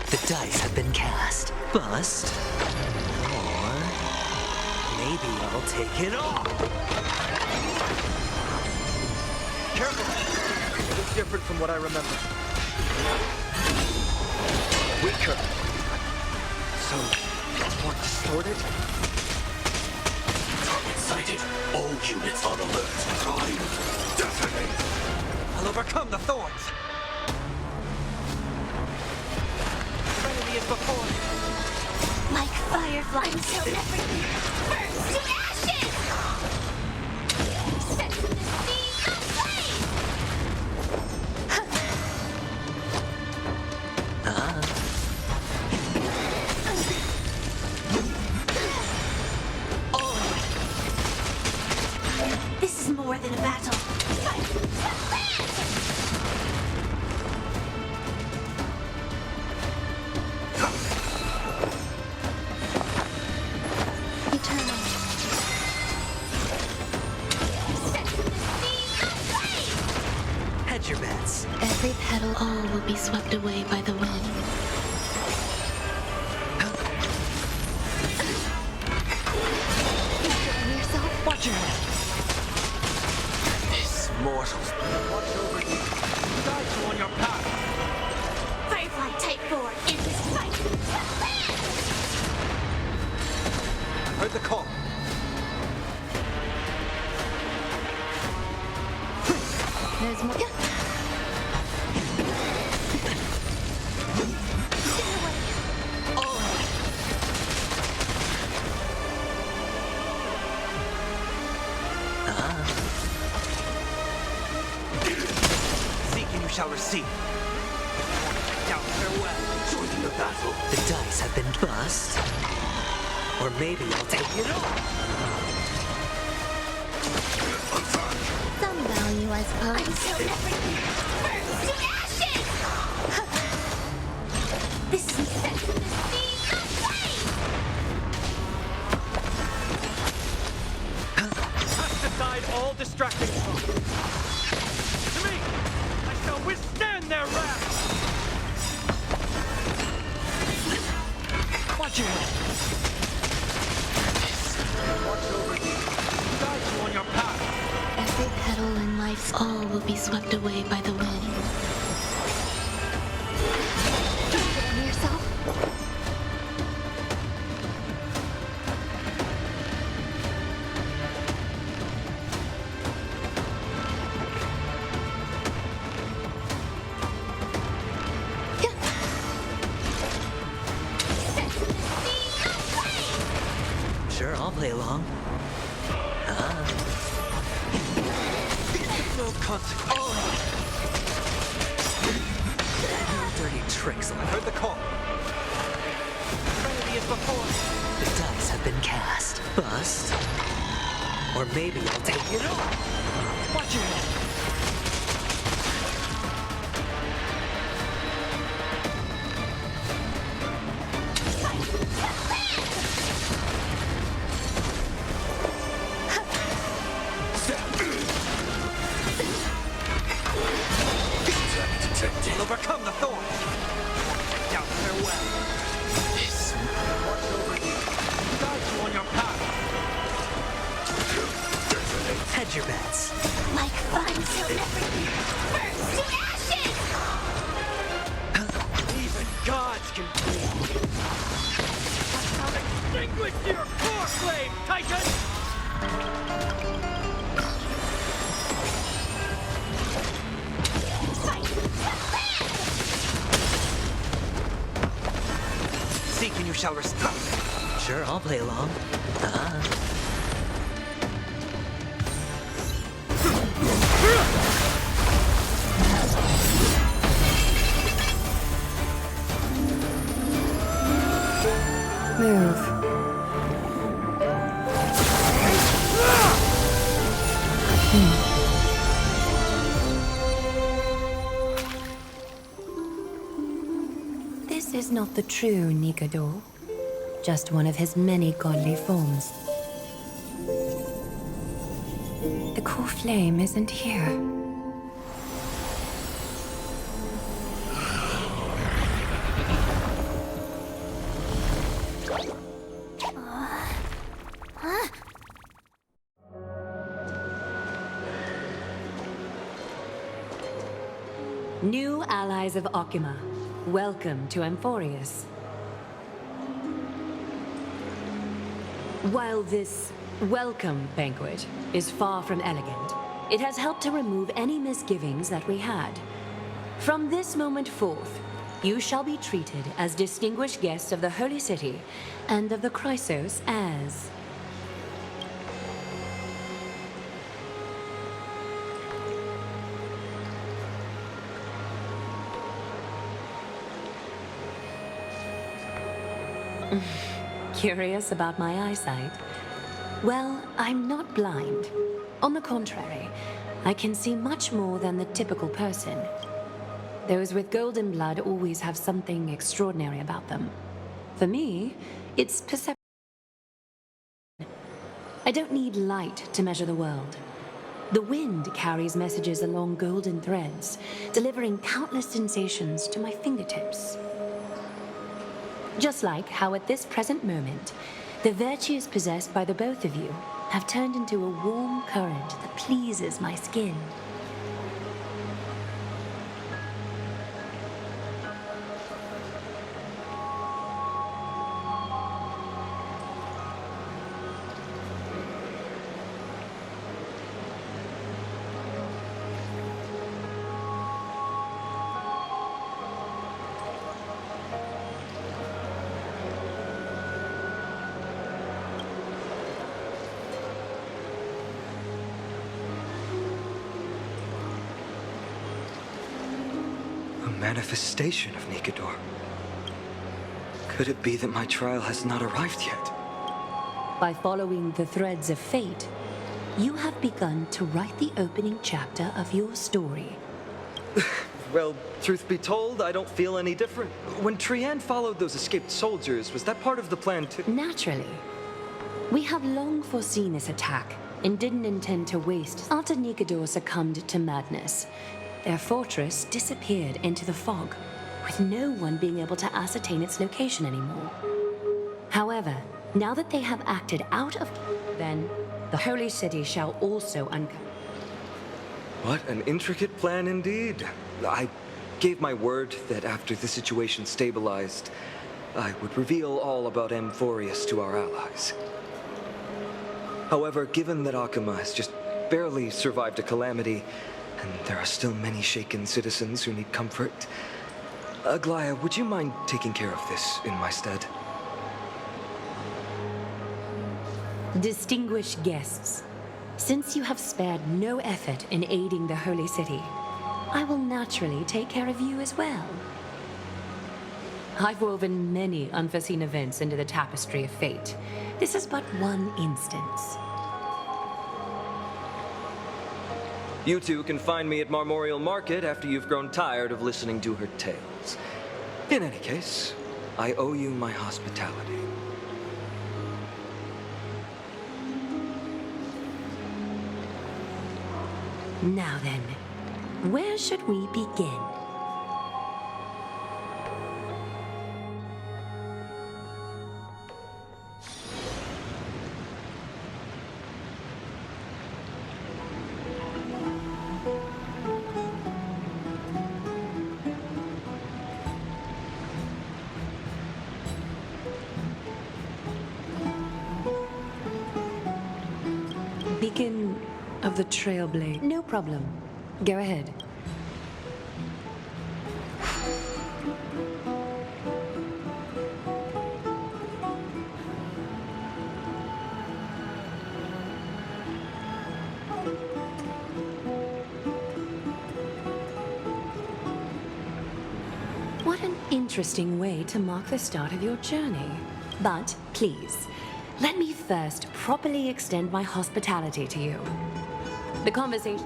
The dice have been cast. Bust. Or maybe I'll take it off. Careful! It's different from what I remember. Weaker. So, more distorted? Target sighted. All units on alert. Time. Detonate. I'll overcome the thorns. As before. Like fireflies until everything burns to ashes! Set the sea aflame! This is more than a battle. Your bets. Every petal, all will be swept away by the wind. Watch your head. This mortals. Watch over you. Guide you on your path. Firefly Type 4 in this fight! Heard the call. There's more. Seek and you shall receive. Now farewell. Joining the battle. The dice have been bust. Or maybe I'll take it off. Some value, I suppose. Until everything burns to ashes! This is set to the sea aflame! Cast aside all distracting thoughts. To me, I shall withstand their wrath. Watch your head. Watch over you. Guide you on your path. Every petal in life's all will be swept away by the wind. Keep it on yourself. Sure, I'll play along. No consequence. No dirty tricks. I heard the call. Trinity is before. The dice have been cast. Bust. Or maybe I'll take it all. Watch your head. We'll overcome the thorn. Down farewell. This watch over you. Guide you on your path. Hedge your bets. Like fun till everything burns to ashes! Even gods can bleed. That's how to extinguish your core flame, Titan! Seek and you shall respond. Sure, I'll play along. Move. This is not the true Nikador, just one of his many godly forms. The core flame isn't here. New allies of Okima, welcome to Amphoreus. While this welcome banquet is far from elegant, it has helped to remove any misgivings that we had. From this moment forth, you shall be treated as distinguished guests of the Holy City and of the Chrysos as... Curious about my eyesight? Well, I'm not blind. On the contrary, I can see much more than the typical person. Those with golden blood always have something extraordinary about them. For me, it's perception. I don't need light to measure the world. The wind carries messages along golden threads, delivering countless sensations to my fingertips. Just like how at this present moment, the virtues possessed by the both of you have turned into a warm current that pleases my skin. Manifestation of Nikador. Could it be that my trial has not arrived yet? By following the threads of fate, you have begun to write the opening chapter of your story. Well, truth be told, I don't feel any different. When Trianne followed those escaped soldiers, was that part of the plan too? Naturally. We have long foreseen this attack and didn't intend to waste. After Nikador succumbed to madness, their fortress disappeared into the fog, with no one being able to ascertain its location anymore. However, now that they have acted out of... then the Holy City shall also uncover... What an intricate plan indeed. I gave my word that after the situation stabilized, I would reveal all about Amphoreus to our allies. However, given that Okima has just barely survived a calamity, and there are still many shaken citizens who need comfort, Aglaya, would you mind taking care of this in my stead? Distinguished guests, Since you have spared no effort in aiding the Holy City, I will naturally take care of you as well. I've woven many unforeseen events into the tapestry of fate. This is but one instance. You two can find me at Marmorial Market after you've grown tired of listening to her tales. In any case, I owe you my hospitality. Now then, where should we begin? Beacon of the Trailblade. No problem. Go ahead. What an interesting way to mark the start of your journey. But please, let me first properly extend my hospitality to you. The conversation...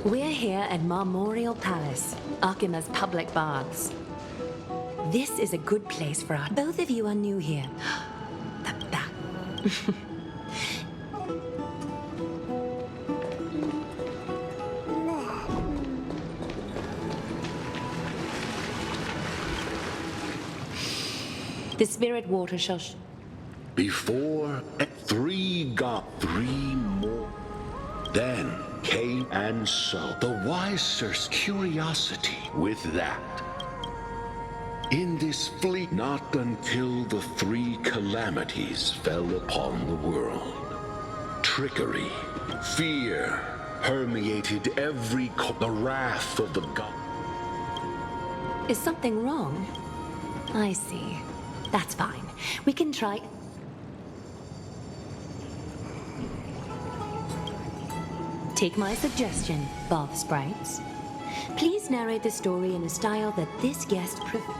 We're here at Marmorial Palace, Akima's public baths. This is a good place for us. Both of you are new here. The bath. The spirit water shall... Before 3 got 3 more. Then came and so the wiser's curiosity with that. In this fleet, not until the 3 calamities fell upon the world. Trickery, fear, permeated every the wrath of the god. Is something wrong? I see. That's fine. We can try... Take my suggestion, bath sprites. Please narrate the story in a style that this guest prefers.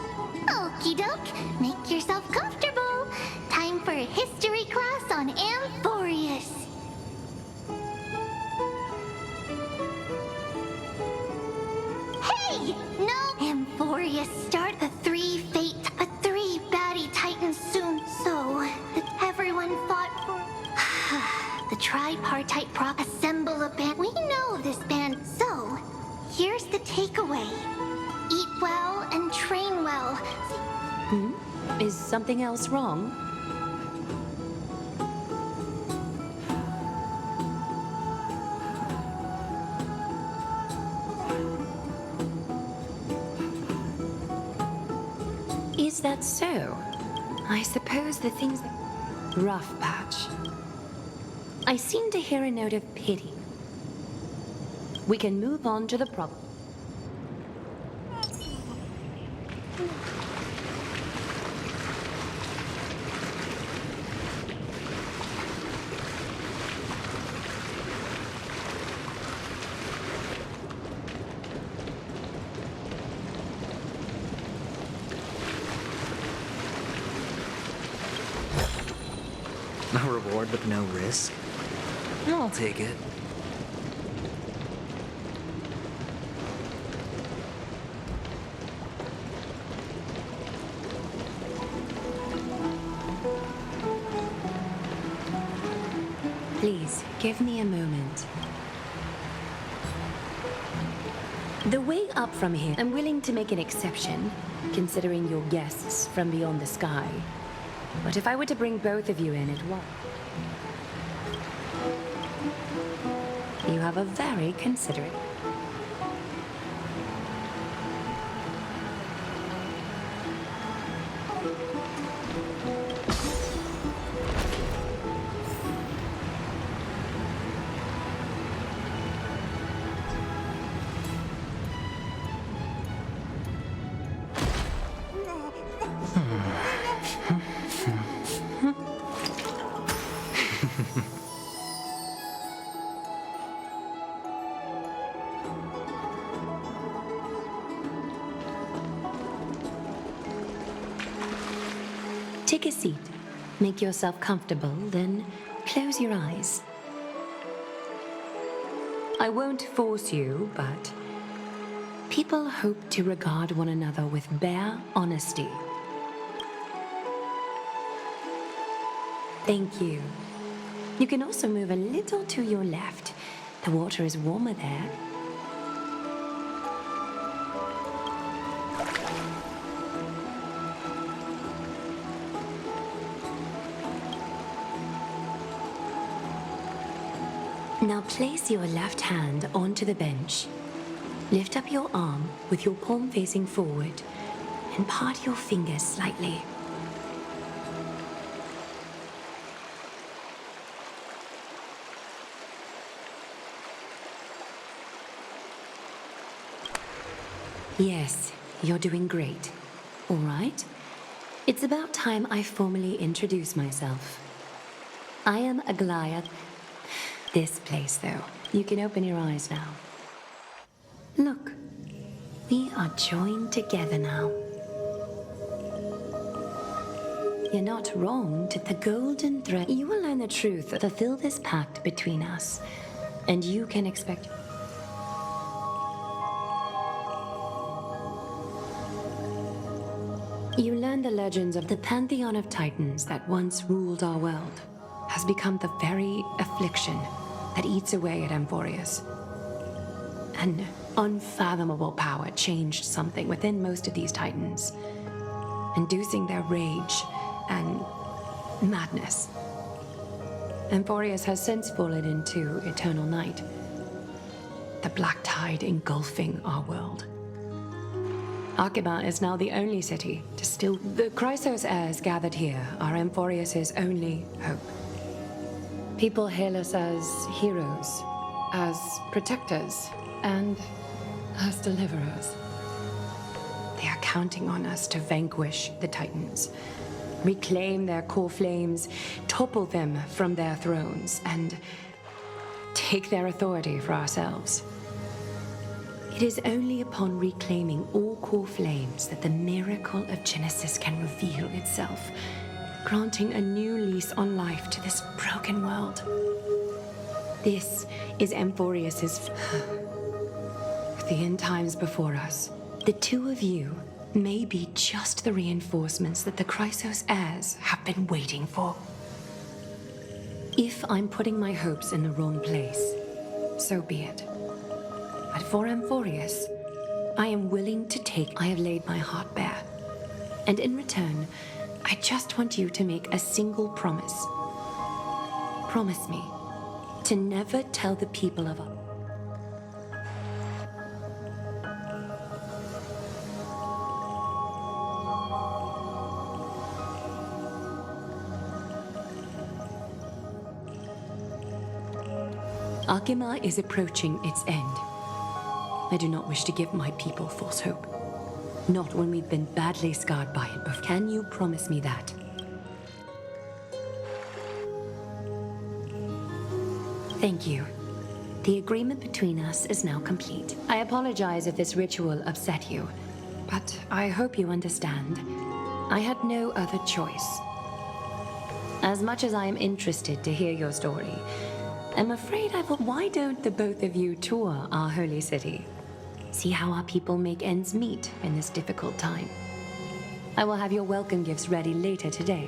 Okie doke, make yourself comfortable. Time for a history class on amphoreus. Hey! No! Amphoreus start the 3 fate, a 3 baddie titans soon. So, everyone fought for... The tripartite prop assemble a band. We know this band. So, here's the takeaway. Eat well and train well. Is something else wrong? Is that so? I suppose the things... Rough patch. I seem to hear a note of pity. We can move on to the problem. A reward with no risk? I'll take it. Please, give me a moment. The way up from here, I'm willing to make an exception, considering you're guests from beyond the sky. But if I were to bring both of you in at once, you have a very considerate... Take a seat. Make yourself comfortable, then close your eyes. I won't force you, but people hope to regard one another with bare honesty. Thank you. You can also move a little to your left. The water is warmer there. Now place your left hand onto the bench. Lift up your arm with your palm facing forward and part your fingers slightly. Yes, you're doing great. All right. It's about time I formally introduce myself. I am Aglaya. This place, though. You can open your eyes now. Look, we are joined together now. You're not wrong to the golden thread. You will learn the truth, fulfill this pact between us, and you can expect... You learn the legends of the pantheon of titans that once ruled our world has become the very affliction that eats away at amphoreus. An unfathomable power changed something within most of these titans, inducing their rage and madness. Amphoreus has since fallen into eternal night, the black tide engulfing our world. Archima is now the only city to still... The Chrysos heirs gathered here are Amphoreus' only hope. People hail us as heroes, as protectors, and as deliverers. They are counting on us to vanquish the Titans, reclaim their core flames, topple them from their thrones, and take their authority for ourselves. It is only upon reclaiming all core flames that the miracle of Genesis can reveal itself, granting a new lease on life to this broken world. This is Amphoreus' with the end times before us. The two of you may be just the reinforcements that the Chrysos heirs have been waiting for. If I'm putting my hopes in the wrong place, so be it. But for Amphoreus, I am willing to take... I have laid my heart bare. And in return, I just want you to make a single promise. Promise me to never tell the people of... Archima is approaching its end. I do not wish to give my people false hope. Not when we've been badly scarred by it, but can you promise me that? Thank you. The agreement between us is now complete. I apologize if this ritual upset you, but I hope you understand. I had no other choice. As much as I am interested to hear your story, I'm afraid why don't the both of you tour our holy city? See how our people make ends meet in this difficult time. I will have your welcome gifts ready later today.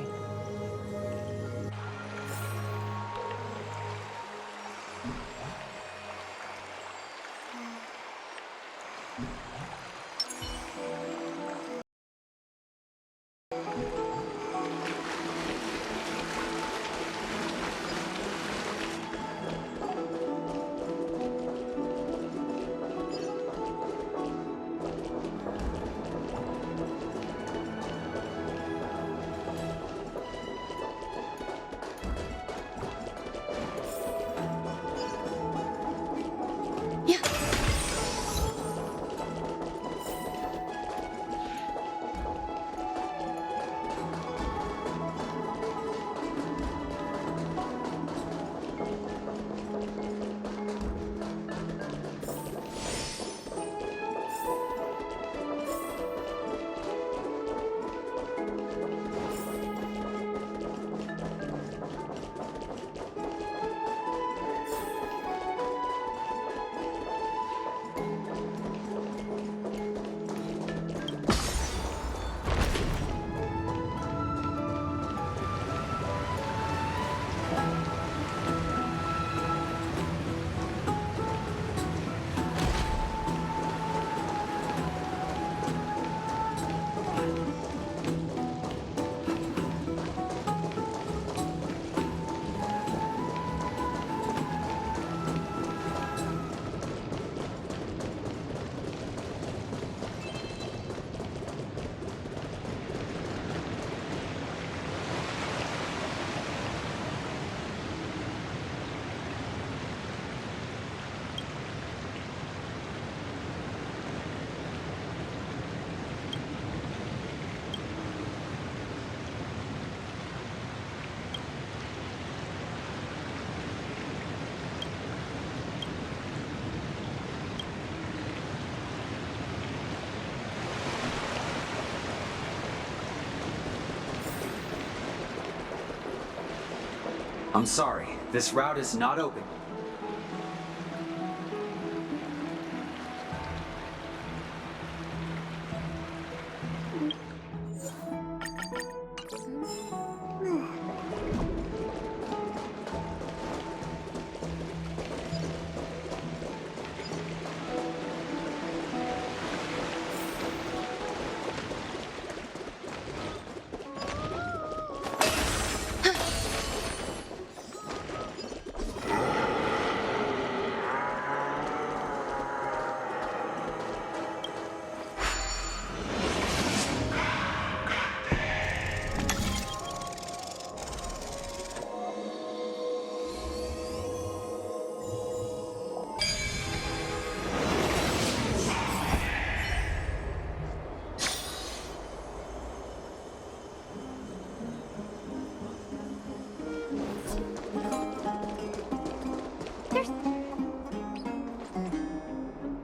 I'm sorry, this route is not open.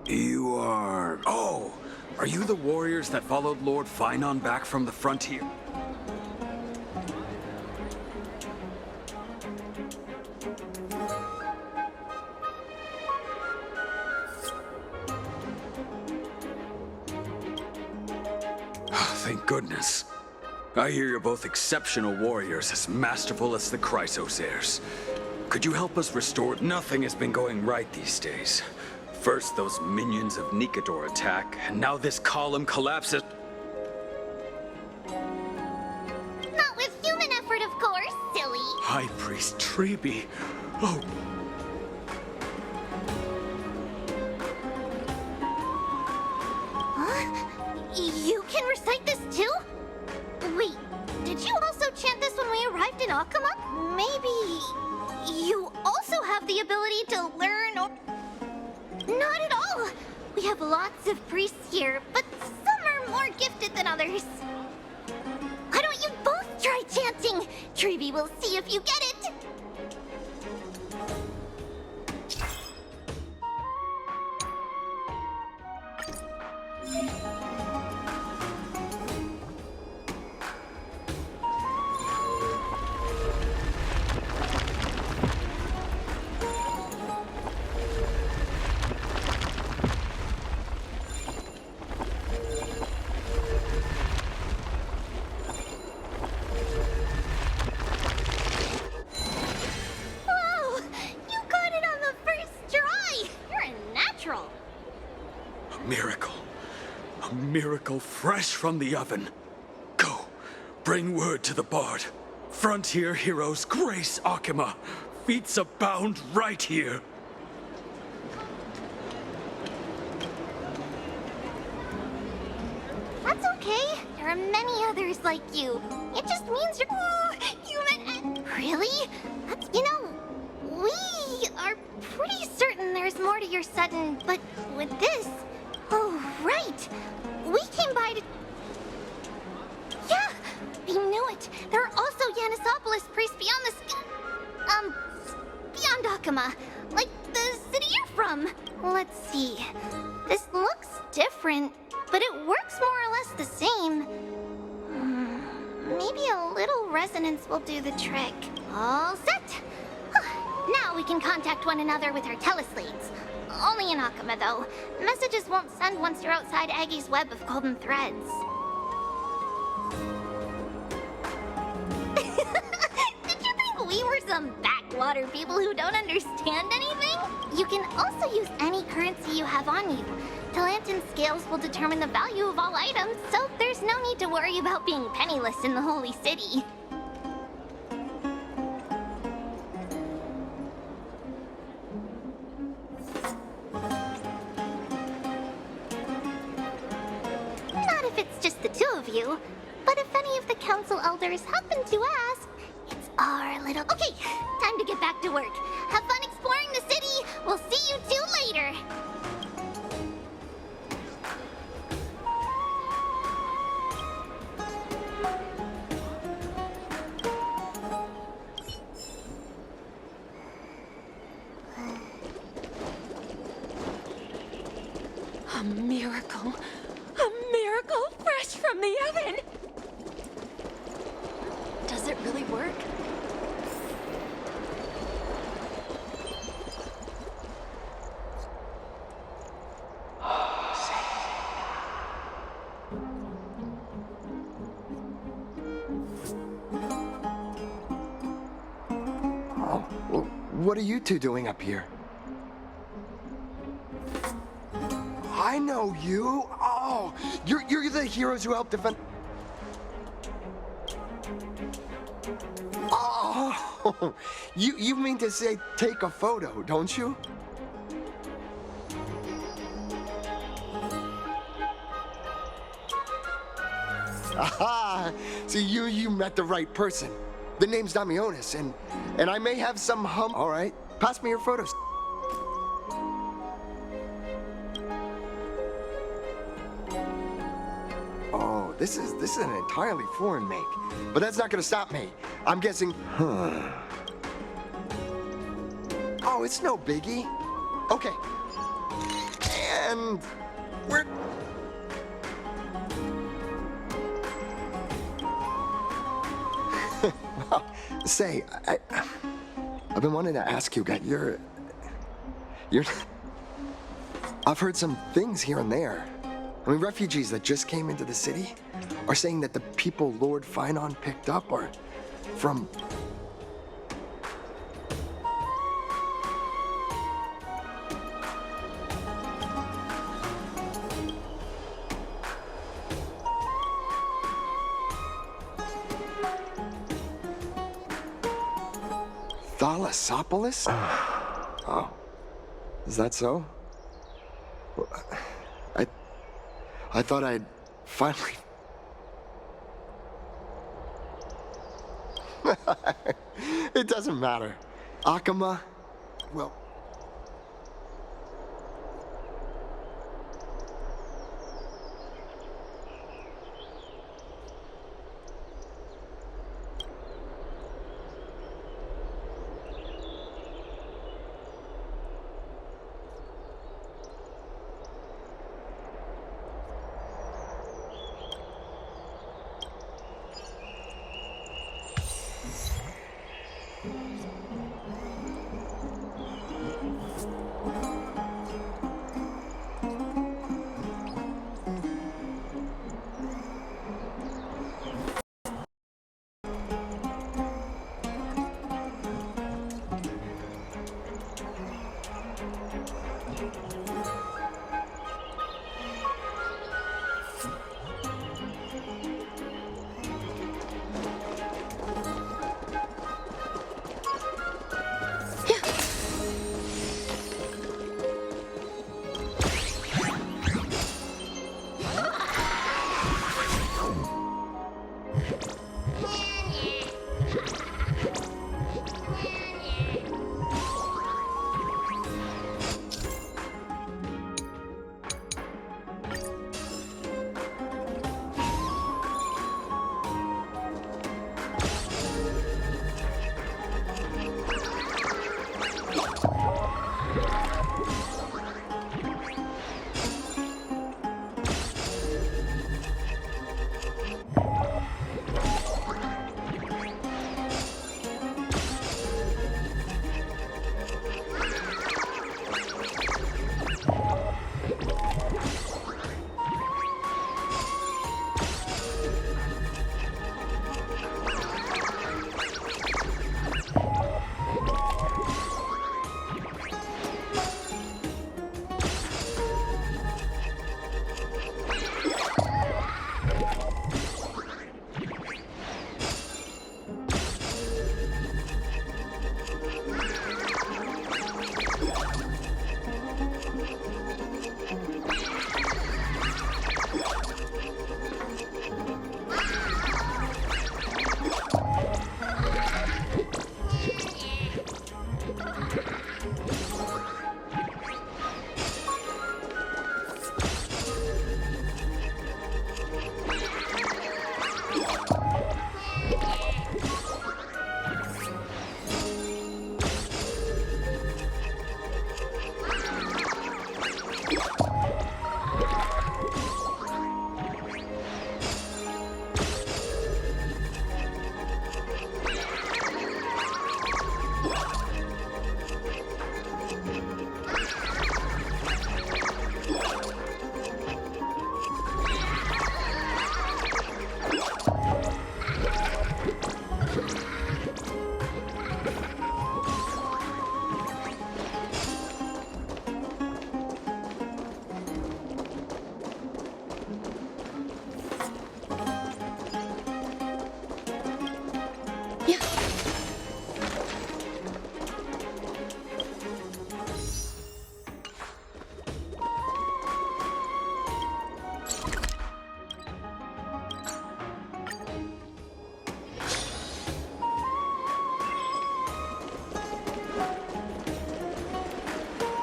You are... Oh! Are you the warriors that followed Lord Finon back from the frontier? Thank goodness. I hear you're both exceptional warriors, as masterful as the Chrysosairs. Could you help us restore? Nothing has been going right these days. First, those minions of Nikador attack, and now this column collapses. Not with human effort, of course, silly. High Priest Treeby. Oh. Huh? You can recite this too? Wait, did you also chant this when we arrived in Akama? Maybe you also have the ability to learn or... Not at all! We have lots of priests here, but some are more gifted than others. Why don't you both try chanting? Treeby will see if you get it! miracle fresh from the oven. Go, bring word to the bard. Frontier heroes grace Akima. Feats abound right here. That's okay. There are many others like you. It just means you're... Really? That's... we are pretty certain there's more to your sudden... But with this... Oh, right. We came by to... Yeah! We knew it. There are also Yanisopolis priests beyond the... beyond Akima. Like the city you're from. Let's see. This looks different, but it works more or less the same. Maybe a little resonance will do the trick. All set. Now we can contact one another with our teleslates. Only in Akima, though. Messages won't send once you're outside Aggie's web of golden threads. Did you think we were some backwater people who don't understand anything? You can also use any currency you have on you. Talantan scales will determine the value of all items, so there's no need to worry about being penniless in the Holy City. Not if it's just the two of you, but if any of the council elders happen to ask, it's our little... Okay, time to get back to work. Have fun exploring the city. We'll see you two later. A miracle. A miracle fresh from the oven. Does it really work? What are you two doing up here? I know you. Oh, you're the heroes who helped defend. Oh, you mean to say take a photo, don't you? Aha! So you met the right person. The name's Damionis, and I may have some hum. All right, pass me your photos. Oh, this is an entirely foreign make, but that's not gonna stop me. I'm guessing. Oh, it's no biggie. Okay, and we're. Say, I've been wanting to ask you, you're... I've heard some things here and there. I mean, refugees that just came into the city are saying that the people Lord Finon picked up are from... Thalasopolis? Oh, is that so? I thought I'd finally... It doesn't matter. Akima, well...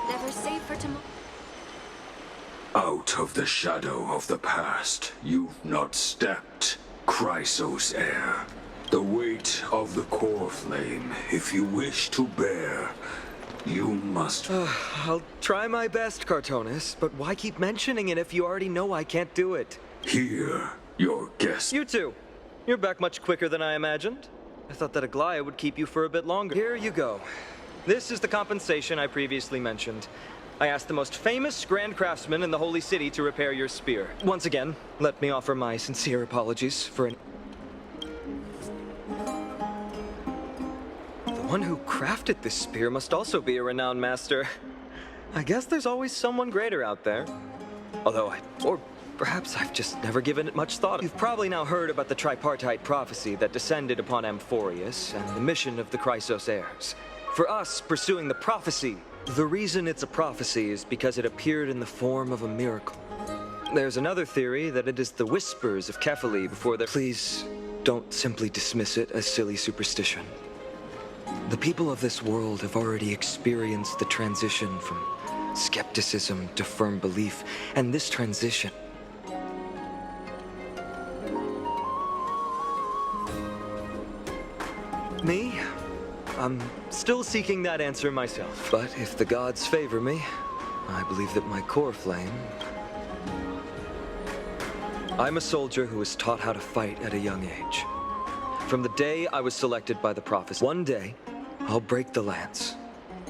Never save for tomorrow. Out of the shadow of the past, you've not stepped, Chrysos heir. The weight of the core flame, if you wish to bear, you must... I'll try my best, Cartonis, but why keep mentioning it if you already know I can't do it? Hear your guest. You too. You're back much quicker than I imagined. I thought that Aglaya would keep you for a bit longer. Here you go. This is the compensation I previously mentioned. I asked the most famous Grand Craftsman in the Holy City to repair your spear. Once again, let me offer my sincere apologies for an... The one who crafted this spear must also be a renowned master. I guess there's always someone greater out there. Although or perhaps I've just never given it much thought. You've probably now heard about the tripartite prophecy that descended upon amphoreus and the mission of the Chrysos heirs. For us, pursuing the prophecy, the reason it's a prophecy is because it appeared in the form of a miracle. There's another theory that it is the whispers of Kefali before their... Please, don't simply dismiss it as silly superstition. The people of this world have already experienced the transition from skepticism to firm belief, and this transition... Me? I'm still seeking that answer myself. But if the gods favor me, I believe that my core flame... I'm a soldier who was taught how to fight at a young age. From the day I was selected by the prophecy, one day, I'll break the lance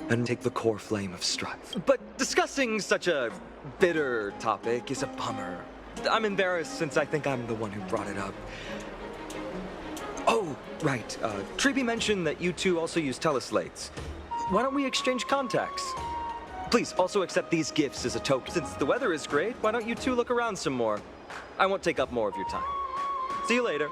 and take the core flame of strife. But discussing such a bitter topic is a bummer. I'm embarrassed since I think I'm the one who brought it up. Oh, right. Triby mentioned that you two also use teleslates. Why don't we exchange contacts? Please, also accept these gifts as a token. Since the weather is great, why don't you two look around some more? I won't take up more of your time. See you later.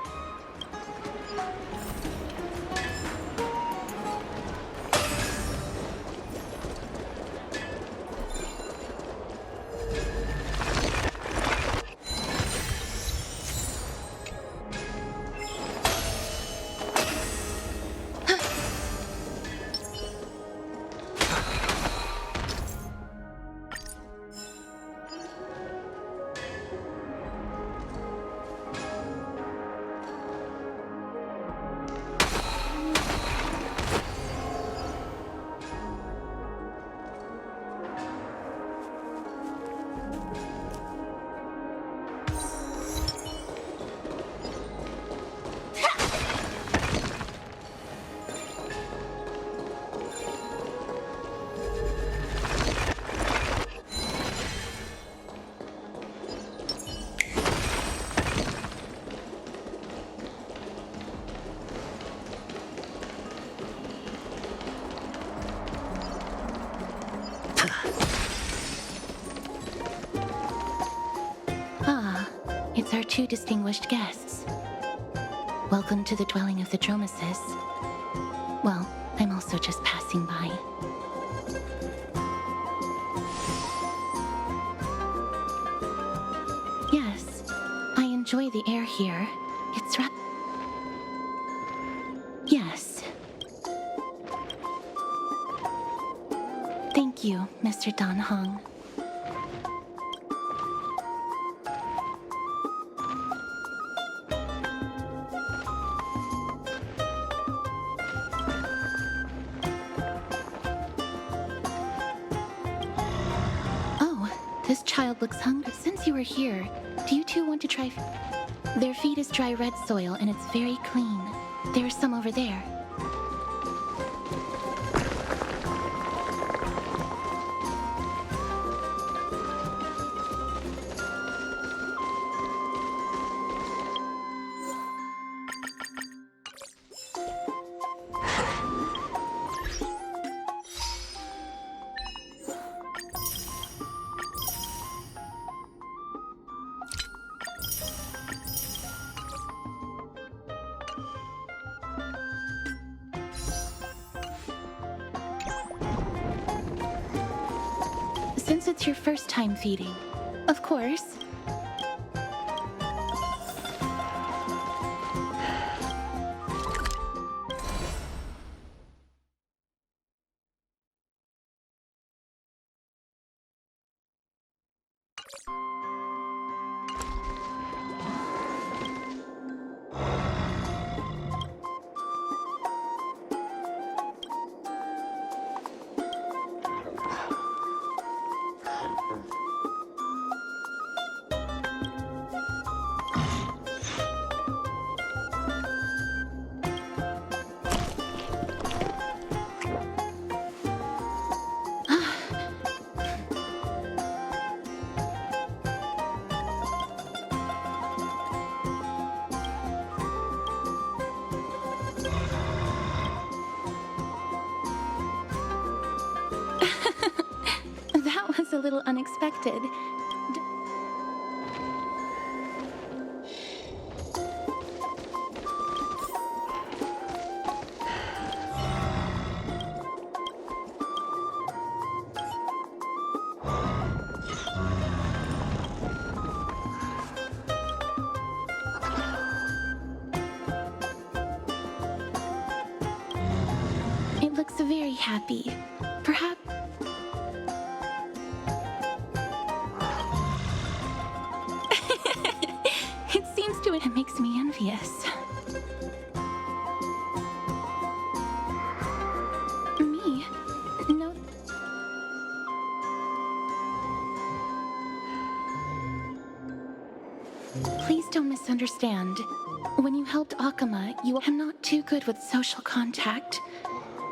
It's our two distinguished guests. Welcome to the dwelling of the Dromesis. Well, I'm also just passing by. Yes, I enjoy the air here. It's Yes. Thank you, Mr. Dan Hong. This child looks hungry. Since you are here, do you two want to try... Their feed is dry red soil and it's very clean. There's some over there. Since it's your first time feeding, of course. That was a little unexpected. It looks very happy. Perhaps. It seems to, it makes me envious. Me? No. Please don't misunderstand. When you helped Akama, I'm not too good with social contact.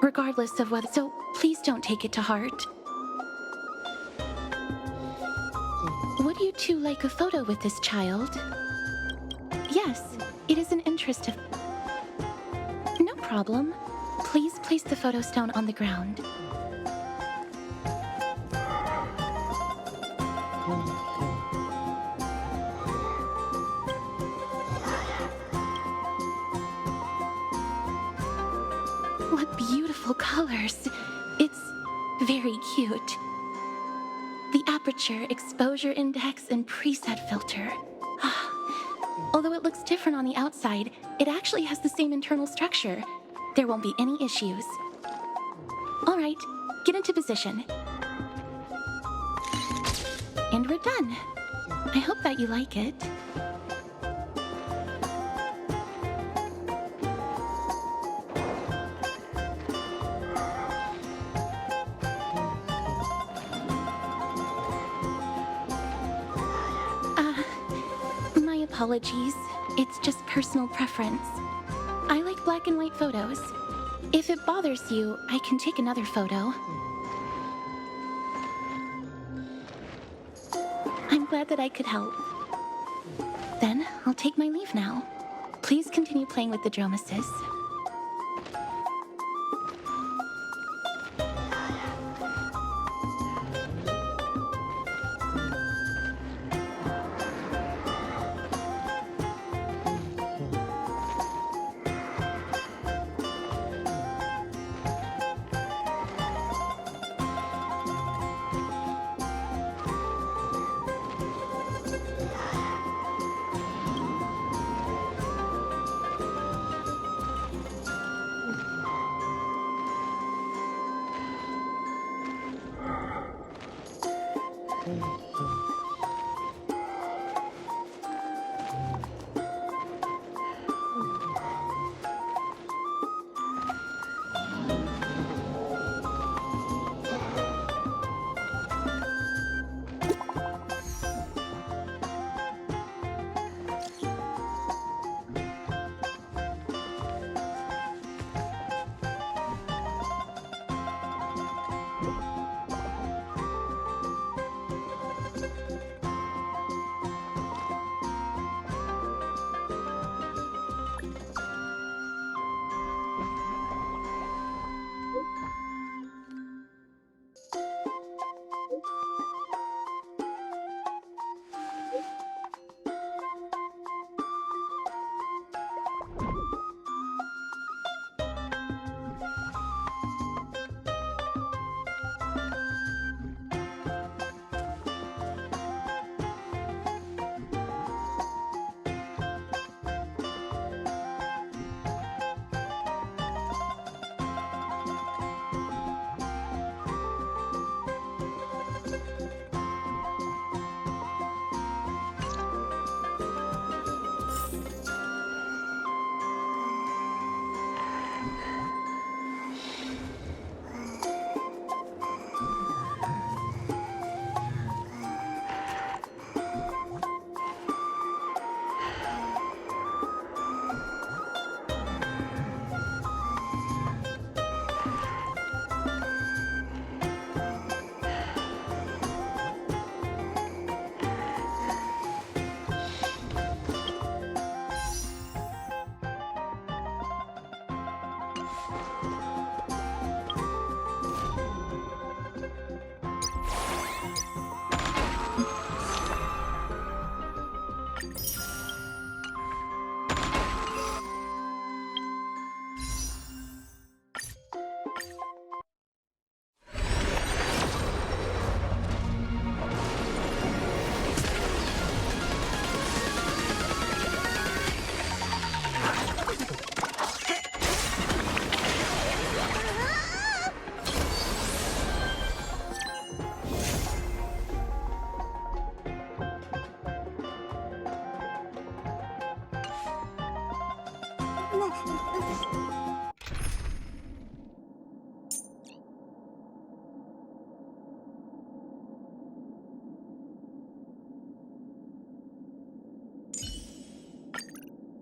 Regardless of whether, so please don't take it to heart. Would you two like a photo with this child? Yes, it is an interest of... No problem. Please place the photo stone on the ground. What beautiful colors. It's very cute. The aperture, exposure index, and preset filter. Although it looks different on the outside, it actually has the same internal structure. There won't be any issues. All right, get into position. And we're done. I hope that you like it. My apologies. It's just personal preference. I like black and white photos. If it bothers you, I can take another photo. I'm glad that I could help. Then, I'll take my leave now. Please continue playing with the Dromesis.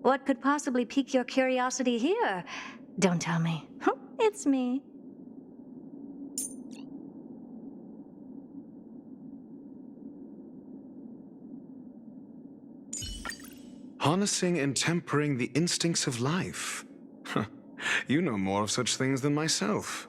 What could possibly pique your curiosity here? Don't tell me. It's me. Harnessing and tempering the instincts of life. You know more of such things than myself.